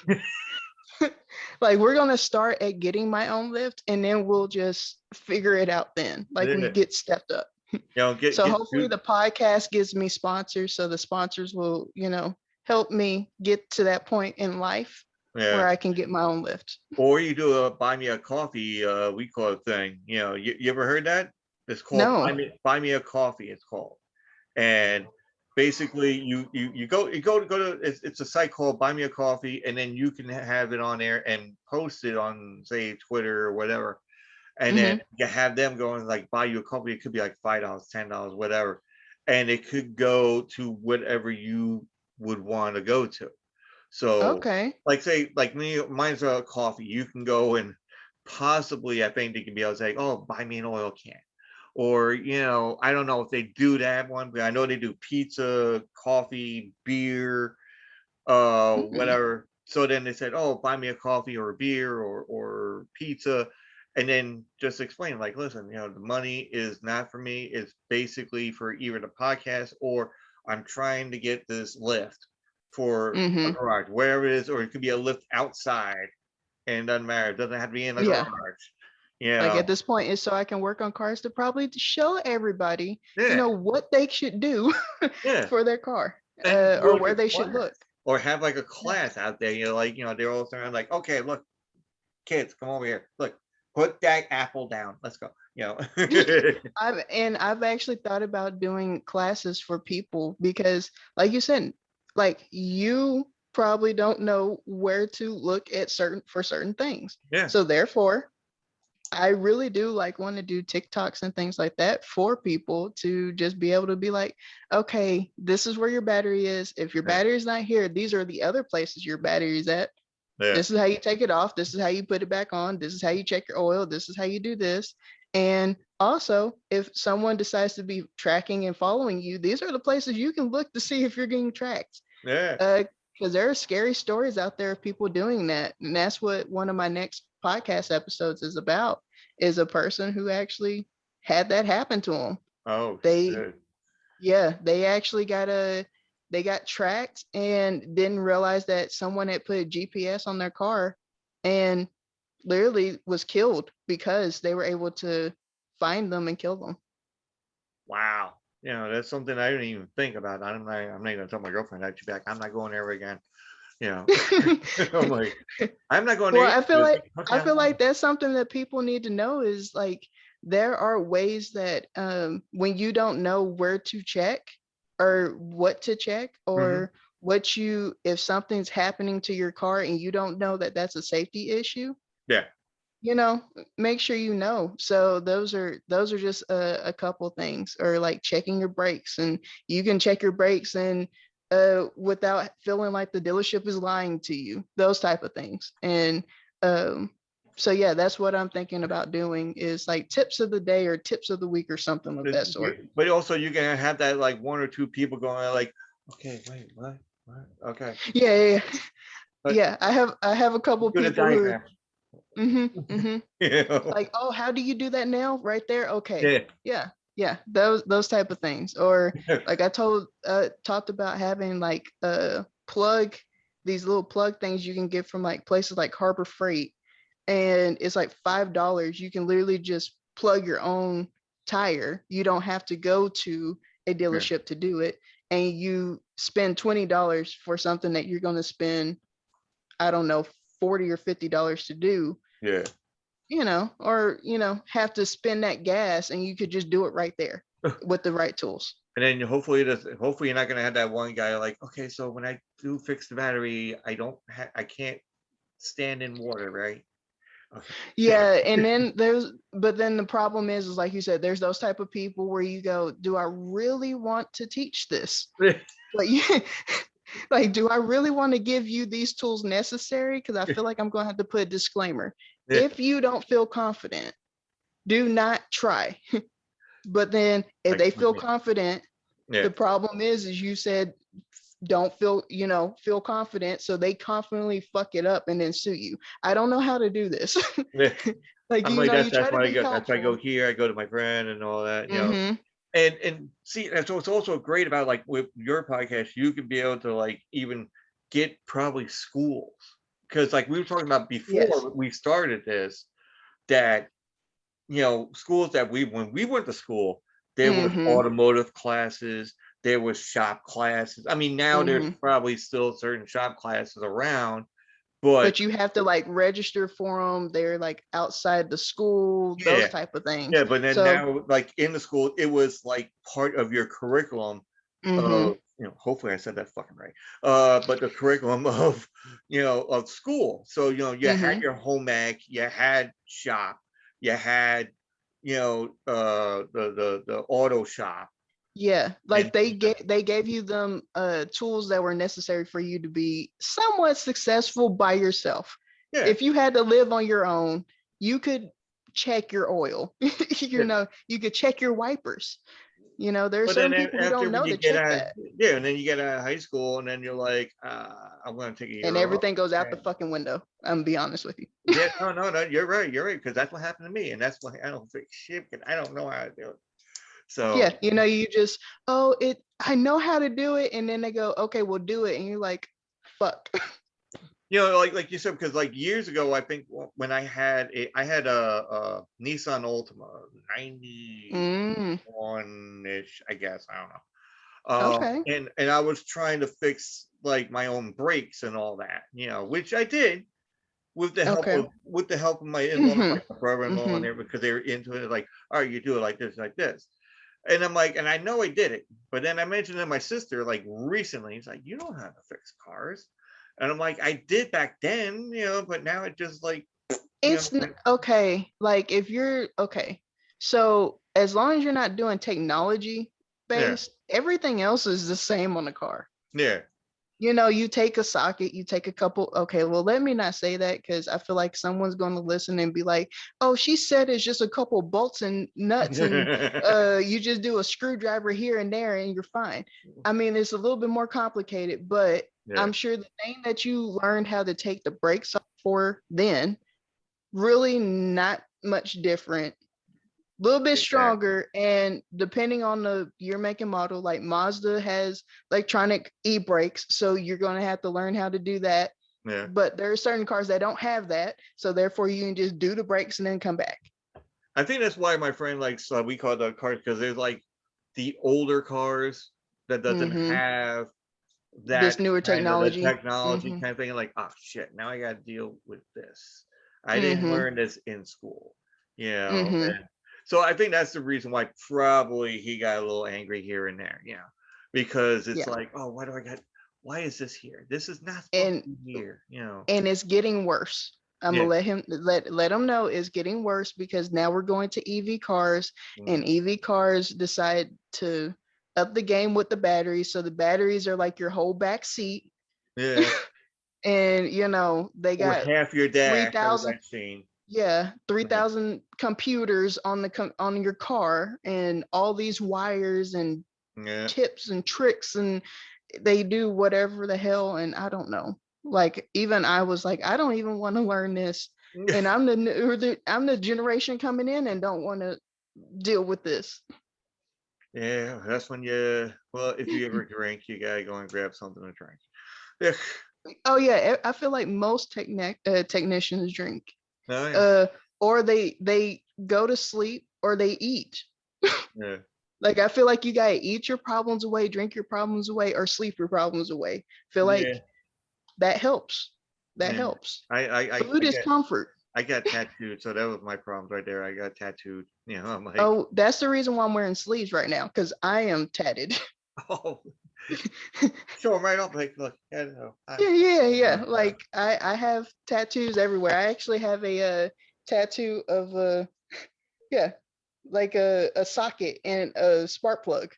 Like we're gonna start at getting my own lift and then we'll just figure it out then. Like we get stepped up. So hopefully the podcast gives me sponsors, so the sponsors will, help me get to that point in life where I can get my own lift. Or you do a buy me a coffee, we call it thing. You ever heard that? It's called No. buy me a coffee. It's called, and basically you go to it's a site called Buy Me a Coffee, and then you can have it on there and post it on say Twitter or whatever. And then you have them going like buy you a coffee. It could be like $5, $10, whatever. And it could go to whatever you would want to go to. So like say like me, mine's a coffee. You can go and possibly I think they can be able to say, oh, buy me an oil can. Or, I don't know if they do that one, but I know they do pizza, coffee, beer, whatever. So then they said, oh, buy me a coffee or a beer or pizza. And then just explain, like, listen, the money is not for me. It's basically for either the podcast or I'm trying to get this lift for a garage, wherever it is, or it could be a lift outside and doesn't matter. It doesn't have to be in the garage. Like at this point, it's so I can work on cars to probably show everybody, what they should do for their car or where they should look. Or have like a class out there, they're all saying like, okay, look, kids, come over here. Look, put that apple down. Let's go. I've actually thought about doing classes for people because, like you said, like you probably don't know where to look at certain things. Yeah. So therefore, I really do want to do TikToks and things like that for people to just be able to be like, okay, this is where your battery is. If your battery is not here, these are the other places your battery is at. Yeah. This is how you take it off. This is how you put it back on. This is how you check your oil. This is how you do this. And also, if someone decides to be tracking and following you, these are the places you can look to see if you're getting tracked. Yeah. Because there are scary stories out there of people doing that. And that's what one of my next podcast episodes is about, is a person who actually had that happen to them. Oh, they actually got tracked and didn't realize that someone had put a GPS on their car and literally was killed because they were able to find them and kill them. Wow. That's something I didn't even think about. I'm not even gonna tell my girlfriend that back. I'm not going there again. I'm like, I'm not going there. Well, I feel like that's something that people need to know is like there are ways that when you don't know where to check or what to check or if something's happening to your car and you don't know that that's a safety issue. Yeah. Make sure you know. So those are just a couple things, or like checking your brakes, and you can check your brakes and without feeling like the dealership is lying to you, those type of things. And so yeah, that's what I'm thinking about doing is like tips of the day or tips of the week or something of that sort. But also you can have that like one or two people going like, okay, wait, what? Okay. Yeah. But Yeah, I have a couple do the people who, diagram. mm-hmm. You know? Like, oh, how do you do that now? Right there. Okay. Yeah. Yeah, those type of things. Or like I talked about having like plug these little plug things you can get from like places like Harbor Freight, and it's like $5. You can literally just plug your own tire. You don't have to go to a Yeah. dealership to do it, and you spend $20 for something that you're going to spend, I don't know, $40 or $50 to do, Yeah. or have to spend that gas, and you could just do it right there with the right tools. And then hopefully you're not gonna have that one guy like, okay, so when I do fix the battery, I can't stand in water, right? Okay. Yeah, and then but then the problem is like you said, there's those type of people where you go, do I really want to teach this? Like, like, do I really want to give you these tools necessary? Because I feel like I'm going to have to put a disclaimer. Yeah. If you don't feel confident, do not try. But then if Like they with feel me. confident, Yeah. the problem is you said don't feel confident, so they confidently fuck it up and then sue you. I don't know how to do this. Yeah. Like, I'm like you that's try to why I be go. That's why I go helpful. here. I go to my friend and all that. Mm-hmm. And see, and so it's also great about like with your podcast, you can be able to like even get probably schools, because like we were talking about Yes. before we started this, that schools that when we went to school, there was Mm-hmm. automotive classes, there was shop classes. I mean, now there's Mm-hmm. probably still certain shop classes around, but But you have to like register for them. They're like outside the school, those yeah, type of things. yeah. But then So, now, like in the school, it was like part of your curriculum mm-hmm. of, hopefully I said that fucking right. But the curriculum of, of school. So, you had Mm-hmm. your home ec, you had shop, you had, the auto shop, Yeah, and like they gave you them tools that were necessary for you to be somewhat successful by yourself. yeah, If you had to live on your own, you could check your oil. yeah. You could check your wipers. There are But then certain people who after don't when know you to get check out, that, yeah, and then you get out of high school, and then you're like, I'm gonna take a and year off. everything goes out the And fucking window. I'm gonna be honest with you. yeah, no, no, no, you're right, because that's what happened to me, and that's why I don't fix shit, because I don't know how to do it. So Yeah, you just, oh, I know how to do it, and then they go, okay, we'll do it, and you're like, fuck. like you said, because like years ago, I think when I had a Nissan Altima Mm, 91 ish, I guess, I don't know. okay. And I was trying to fix like my own brakes and all that, which I did with the help Okay. of my in-laws, Mm-hmm. like my brother-in-law and Mm-hmm. everything, because they were into it. Like, all right, you do it like this, like this. And I'm like, and I know I did it, but then I mentioned to my sister like recently, it's like, you don't know how to fix cars. And I'm like, I did back then, but now it just like, Okay. Like if you're okay. So as long as you're not doing technology yeah, based, everything else is the same on the car. yeah. You take a socket, you take a couple. Okay, well, let me not say that because I feel like someone's going to listen and be like, "Oh, she said it's just a couple bolts and nuts, and you just do a screwdriver here and there, and you're fine." I mean, it's a little bit more complicated, but Yeah, I'm sure the thing that you learned how to take the brakes off for then, really not much different, a little bit exactly. stronger, and depending on the year, make, and model, like Mazda has electronic e-brakes, so you're going to have to learn how to do that. Yeah. But there are certain cars that don't have that, so therefore you can just do the brakes and then come back. I think that's why my friend likes, we call the cars, because there's like the older cars that doesn't Mm-hmm. have This that newer kind of the technology. technology Mm-hmm. kind of thing. Like, oh shit, now I got to deal with this. I didn't Mm-hmm. learn this in school, Mm-hmm. and so I think that's the reason why probably he got a little angry here and there, because it's Yeah. like, oh, why is this here? This is not supposed And to be here. and it's getting worse. I'm Yeah. gonna let him know it's getting worse because now we're going to EV cars, and Mhm. EV cars decide to up the game with the batteries. So the batteries are like your whole back seat, Yeah. and they Or got half your three dash. Remember thousand that scene? yeah three Mhm. thousand computers on on your car, and all these wires and Yeah. tips and tricks, and they do whatever the hell, and I don't know. Like even I was like, I don't even want to learn this, and I'm the generation coming in and don't want to deal with this. Yeah, that's when you. Well, if you ever drink, you gotta go and grab something to drink. Yeah. Oh yeah, I feel like most technicians drink, Oh yeah. uh, or they go to sleep or they eat. Yeah. Like I feel like you gotta eat your problems away, drink your problems away, or sleep your problems away. Feel Yeah. like that helps. That Yeah. helps. I I I, Food I is get comfort. I got tattooed, so that was my problems right there. I got tattooed. I'm like, Oh, that's the reason why I'm wearing sleeves right now, because I am tatted. oh, show them right up. Like, look, I know. Yeah. Like I have tattoos everywhere. I actually have a tattoo of yeah, like a socket and a spark plug.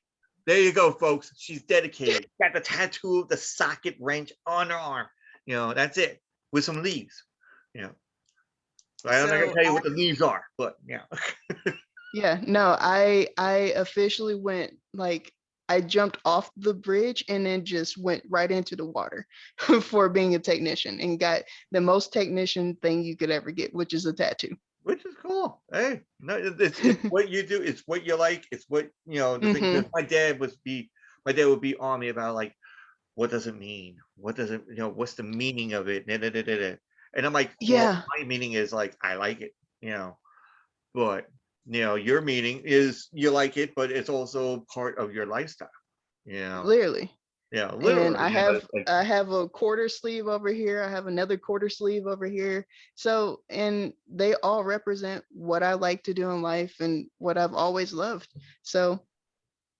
There you go, folks. She's dedicated. Got the tattoo of the socket wrench on her arm. That's it. With some leaves. You know, I'm not gonna So tell you what the leaves are, but yeah. yeah, no, I officially went like I jumped off the bridge and then just went right into the water for being a technician and got the most technician thing you could ever get, which is a tattoo. Which is cool. Hey, no, it's what you do. It's what you like. It's what the thing. Hmm. Because my dad would be on me about like, what does it mean? What does it, what's the meaning of it? Da, da, da, da, da. And I'm like, well, Yeah, my meaning is like I like it, but your meaning is you like it, but it's also part of your lifestyle. You know, literally. yeah, And literally. I It's have like, I have a quarter sleeve over here. I have another quarter sleeve over here. So, and they all represent what I like to do in life and what I've always loved. So,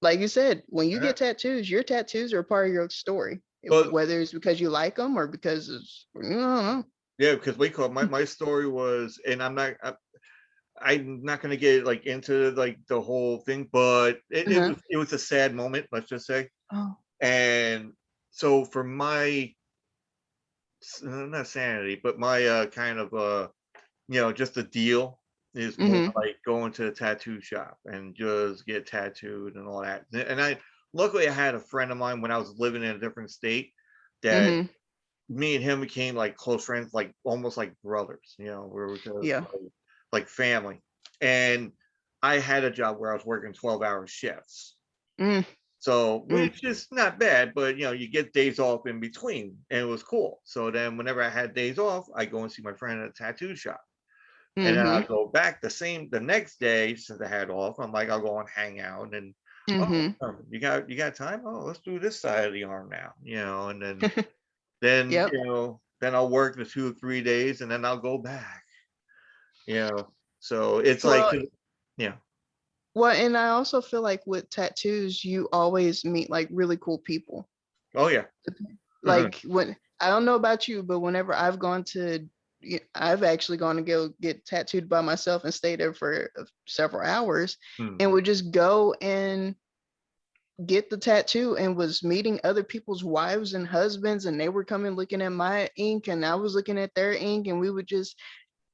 like you said, when you yeah. get tattoos, your tattoos are part of your story, But whether it's because you like them or because it's, I don't know. yeah, because we call my story was, and I'm not gonna get like into like the whole thing, but Uh-huh. it was a sad moment, let's just say. Oh. And so for my not sanity, but my kind of just the deal is more Mm-hmm. like going to a tattoo shop and just get tattooed and all that. And I luckily I had a friend of mine when I was living in a different state that Mm-hmm. me and him became like close friends, like almost like brothers. We were just Yeah. like family. And I had a job where I was working 12-hour shifts. Mm, So, mm, which is not bad, but you get days off in between, and it was cool. So then, whenever I had days off, I go and see my friend at a tattoo shop, and then I mm-hmm. go back the next day since I had off. I'm like, I'll go and hang out, and oh, Mm-hmm. you got time? Oh, let's do this side of the arm now, and then Yep. then I'll work the 2 or 3 days, and then I'll go back, you know. So it's like, Well, yeah, well, and I also feel like with tattoos, you always meet like really cool people. oh yeah, Like when I don't know about you, but whenever I've actually gone to go get tattooed by myself and stay there for several hours, and Mhm. would just go and get the tattoo and was meeting other people's wives and husbands, and they were coming looking at my ink and I was looking at their ink, and we would just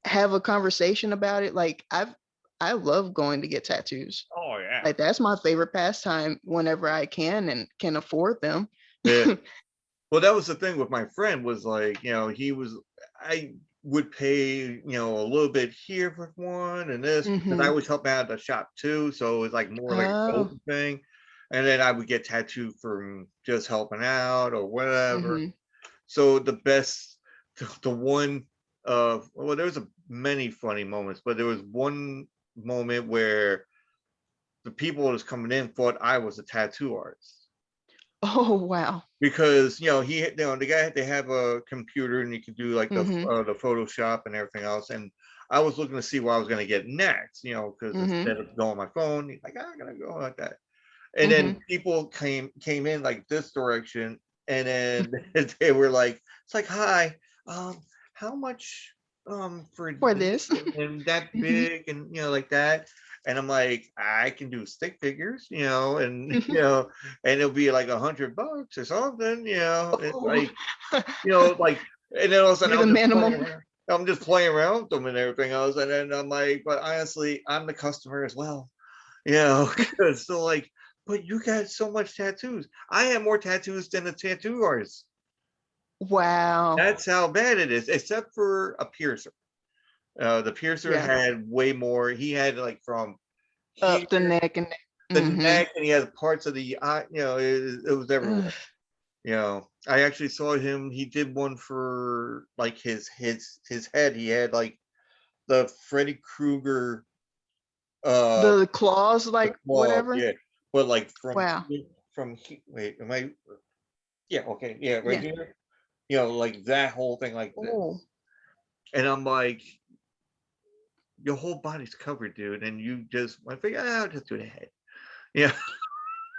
have a conversation about it. Like I love going to get tattoos. Oh yeah, Like that's my favorite pastime whenever I can and can afford them. yeah. Well, that was the thing with my friend was like, I would pay, a little bit here for one and this because I Hmm. always help out at the shop too. So it was like more like a Oh. social thing. And then I would get tattooed from just helping out or whatever. Hmm. So the best, the one, well, there was many funny moments, but there was one moment where the people that was coming in thought I was a tattoo artist Oh wow. because the guy they have a computer and you can do like Hmm. the Photoshop and everything else. And I was looking to see what I was going to get next, because Hmm. instead of going on my phone, he's like, I'm gonna go like that. And then Hmm. people came in like this direction, and then they were like, it's like, hi, how much for For this this. and that Hmm. big and like that. And I'm like, I can do stick figures, and Hmm. and it'll be like $100 or something, It's Oh. like, like, and then all of a sudden You're the minimum. I'm just playing around with them and everything else. And then I'm like, but honestly, I'm the customer as well, because so like, but you got so much tattoos. I have more tattoos than a tattoo artist. Wow. That's how bad it is, except for a piercer. The piercer Yeah. had way more. He had like from here, Up the neck and the mm-hmm. neck, and he had parts of the eye. It was everywhere. I actually saw him. He did one for like his head. He had like the Freddy Krueger uh The claws, the like claws, whatever. yeah. But like Wow. wait, am I yeah, okay, yeah, right Yeah. here. Like that whole thing like Oh. this. And I'm like, your whole body's covered, dude, and you just I figure, I'll just do the head. Yeah.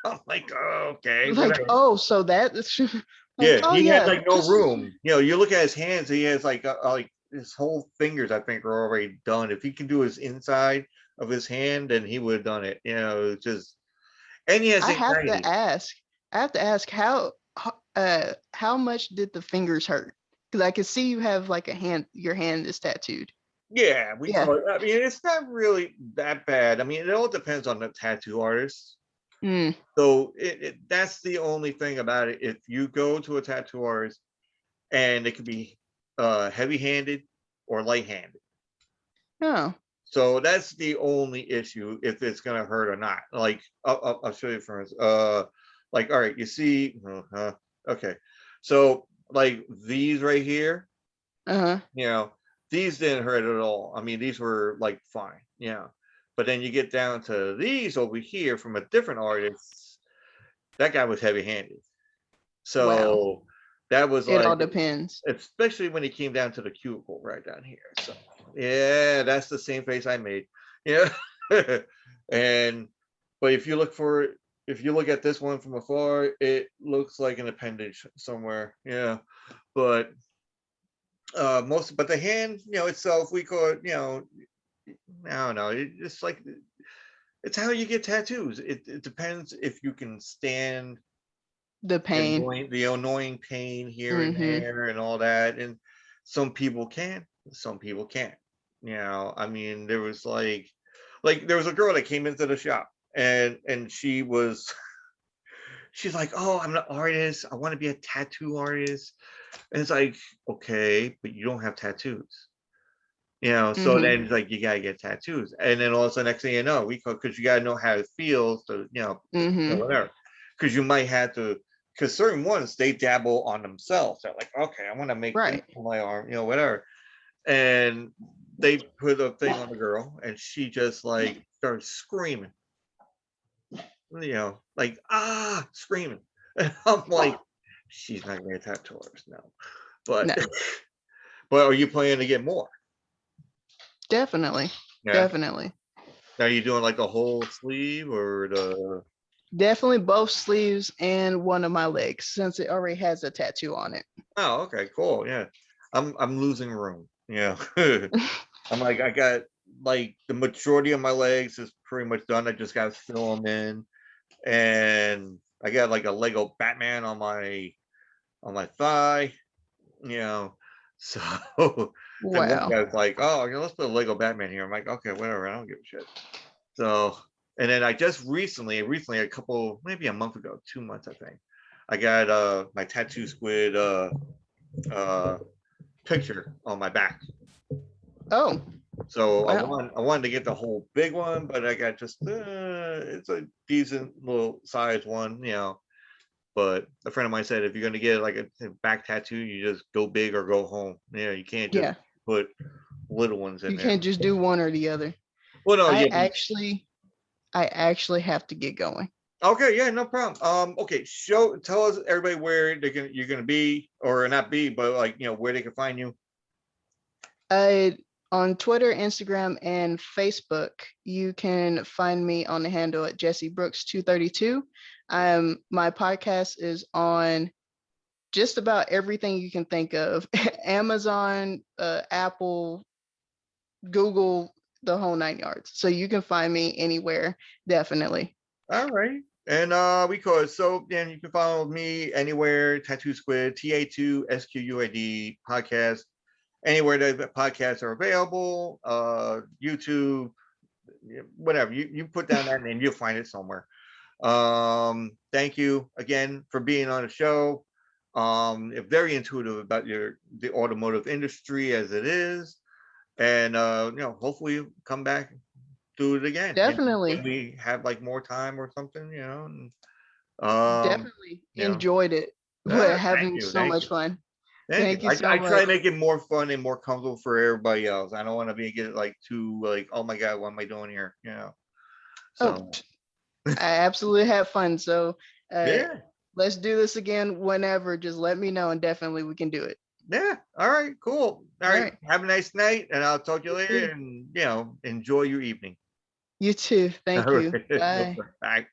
I'm like, oh, okay, Like, whatever. oh, so that like, Yeah, oh he had yeah, like no just room. You look at his hands, he has like his whole fingers, I think, are already done. If he can do his inside of his hand, then he would have done it. It's just, and he has I have to anxiety. ask. I have to ask how much did the fingers hurt? Because I can see you have like a hand. Your hand is tattooed. Yeah, we Yeah. call it. I mean, it's not really that bad. I mean, it all depends on the tattoo artist. Mm. So that's the only thing about it. If you go to a tattoo artist, and it could be heavy-handed or light-handed. Oh. So that's the only issue, if it's gonna hurt or not. Like I'll show you for instance. Like, all right, you see, okay, so like these right here, Uh-huh. you know, these didn't hurt at all. I mean, these were like fine, But then you get down to these over here from a different artist. That guy was heavy-handed, Wow. so that was It like, all depends. especially when it came down to the cuticle right down here. So yeah, that's the same face I made. Yeah. and but if you look at this one from afar, it looks like an appendage somewhere. Yeah. But but the hand, itself, we call it, I don't know. It's like it's how you get tattoos. It depends if you can stand The pain. the annoying pain here and Mm-hmm. there and all that. And some people can, some people can't. I mean, there was like there was a girl that came into the shop, and she's like, oh, I'm an artist, I want to be a tattoo artist. And it's like, okay, but you don't have tattoos. So Mm-hmm. then it's like, you gotta get tattoos, and then all of a sudden, next thing you know, because you gotta know how it feels to, Mm-hmm. whatever. Because you might have to, because certain ones, they dabble on themselves. They're like, okay, I want to make this Right. on my arm, whatever. And they put a thing on the girl, and she just like started screaming, like, screaming. And I'm like, she's not gonna get a tattoo artist now. But No. but are you planning to get more? Definitely. Yeah. Definitely. Now you doing like the whole sleeve or the? Definitely both sleeves and one of my legs, since it already has a tattoo on it. Oh, okay, cool. Yeah. I'm losing room. Yeah. I'm like, I got like the majority of my legs is pretty much done. I just got to fill them in, and I got like a Lego Batman on my thigh. You know, so and one Wow. guy's like, "Oh, let's put a Lego Batman here." I'm like, "Okay, whatever. I don't give a shit." So, and then I just recently, a couple, maybe a month ago, 2 months, I think, I got my tattoo squid uh picture on my back. Oh, So wow. I wanted to get the whole big one, but I got just it's a decent little size one, But a friend of mine said, if you're gonna get like a back tattoo, you just go big or go home. You can't just Yeah. put little ones in You there. can't just do one or the other. Well, no, I yeah. actually I actually have to get going. Okay, yeah, no problem. Okay, tell us everybody where you're gonna be, or not be, but like where they can find you. Uh, on Twitter, Instagram, and Facebook, you can find me on the handle at Jesse Brooks 232. My podcast is on just about everything you can think of: Amazon, Apple, Google, the whole 9 yards. So you can find me anywhere, definitely. All right. And we call it, so then you can follow me anywhere, Tattoo Squid, TA2SQUID podcast, anywhere that podcasts are available, YouTube, whatever. You put down that name, you'll find it somewhere. Thank you again for being on the show. Very intuitive about the automotive industry as it is, and hopefully you come back, do it again, and when Definitely, we have like more time or something, and, definitely you know, enjoyed it. We're thank having you, so much fun. thank you. Thank you so I try much. to make it more fun and more comfortable for everybody else. I don't want to get it like too like, oh my god, what am I doing here? Oh, So I absolutely had fun. So uh, yeah, let's do this again whenever. Just let me know, and definitely we can do it. yeah. All right, cool. All All right, right. have a nice night, and I'll talk to you You later. too. And enjoy your evening. You too. All Thank you. right, Bye. bye.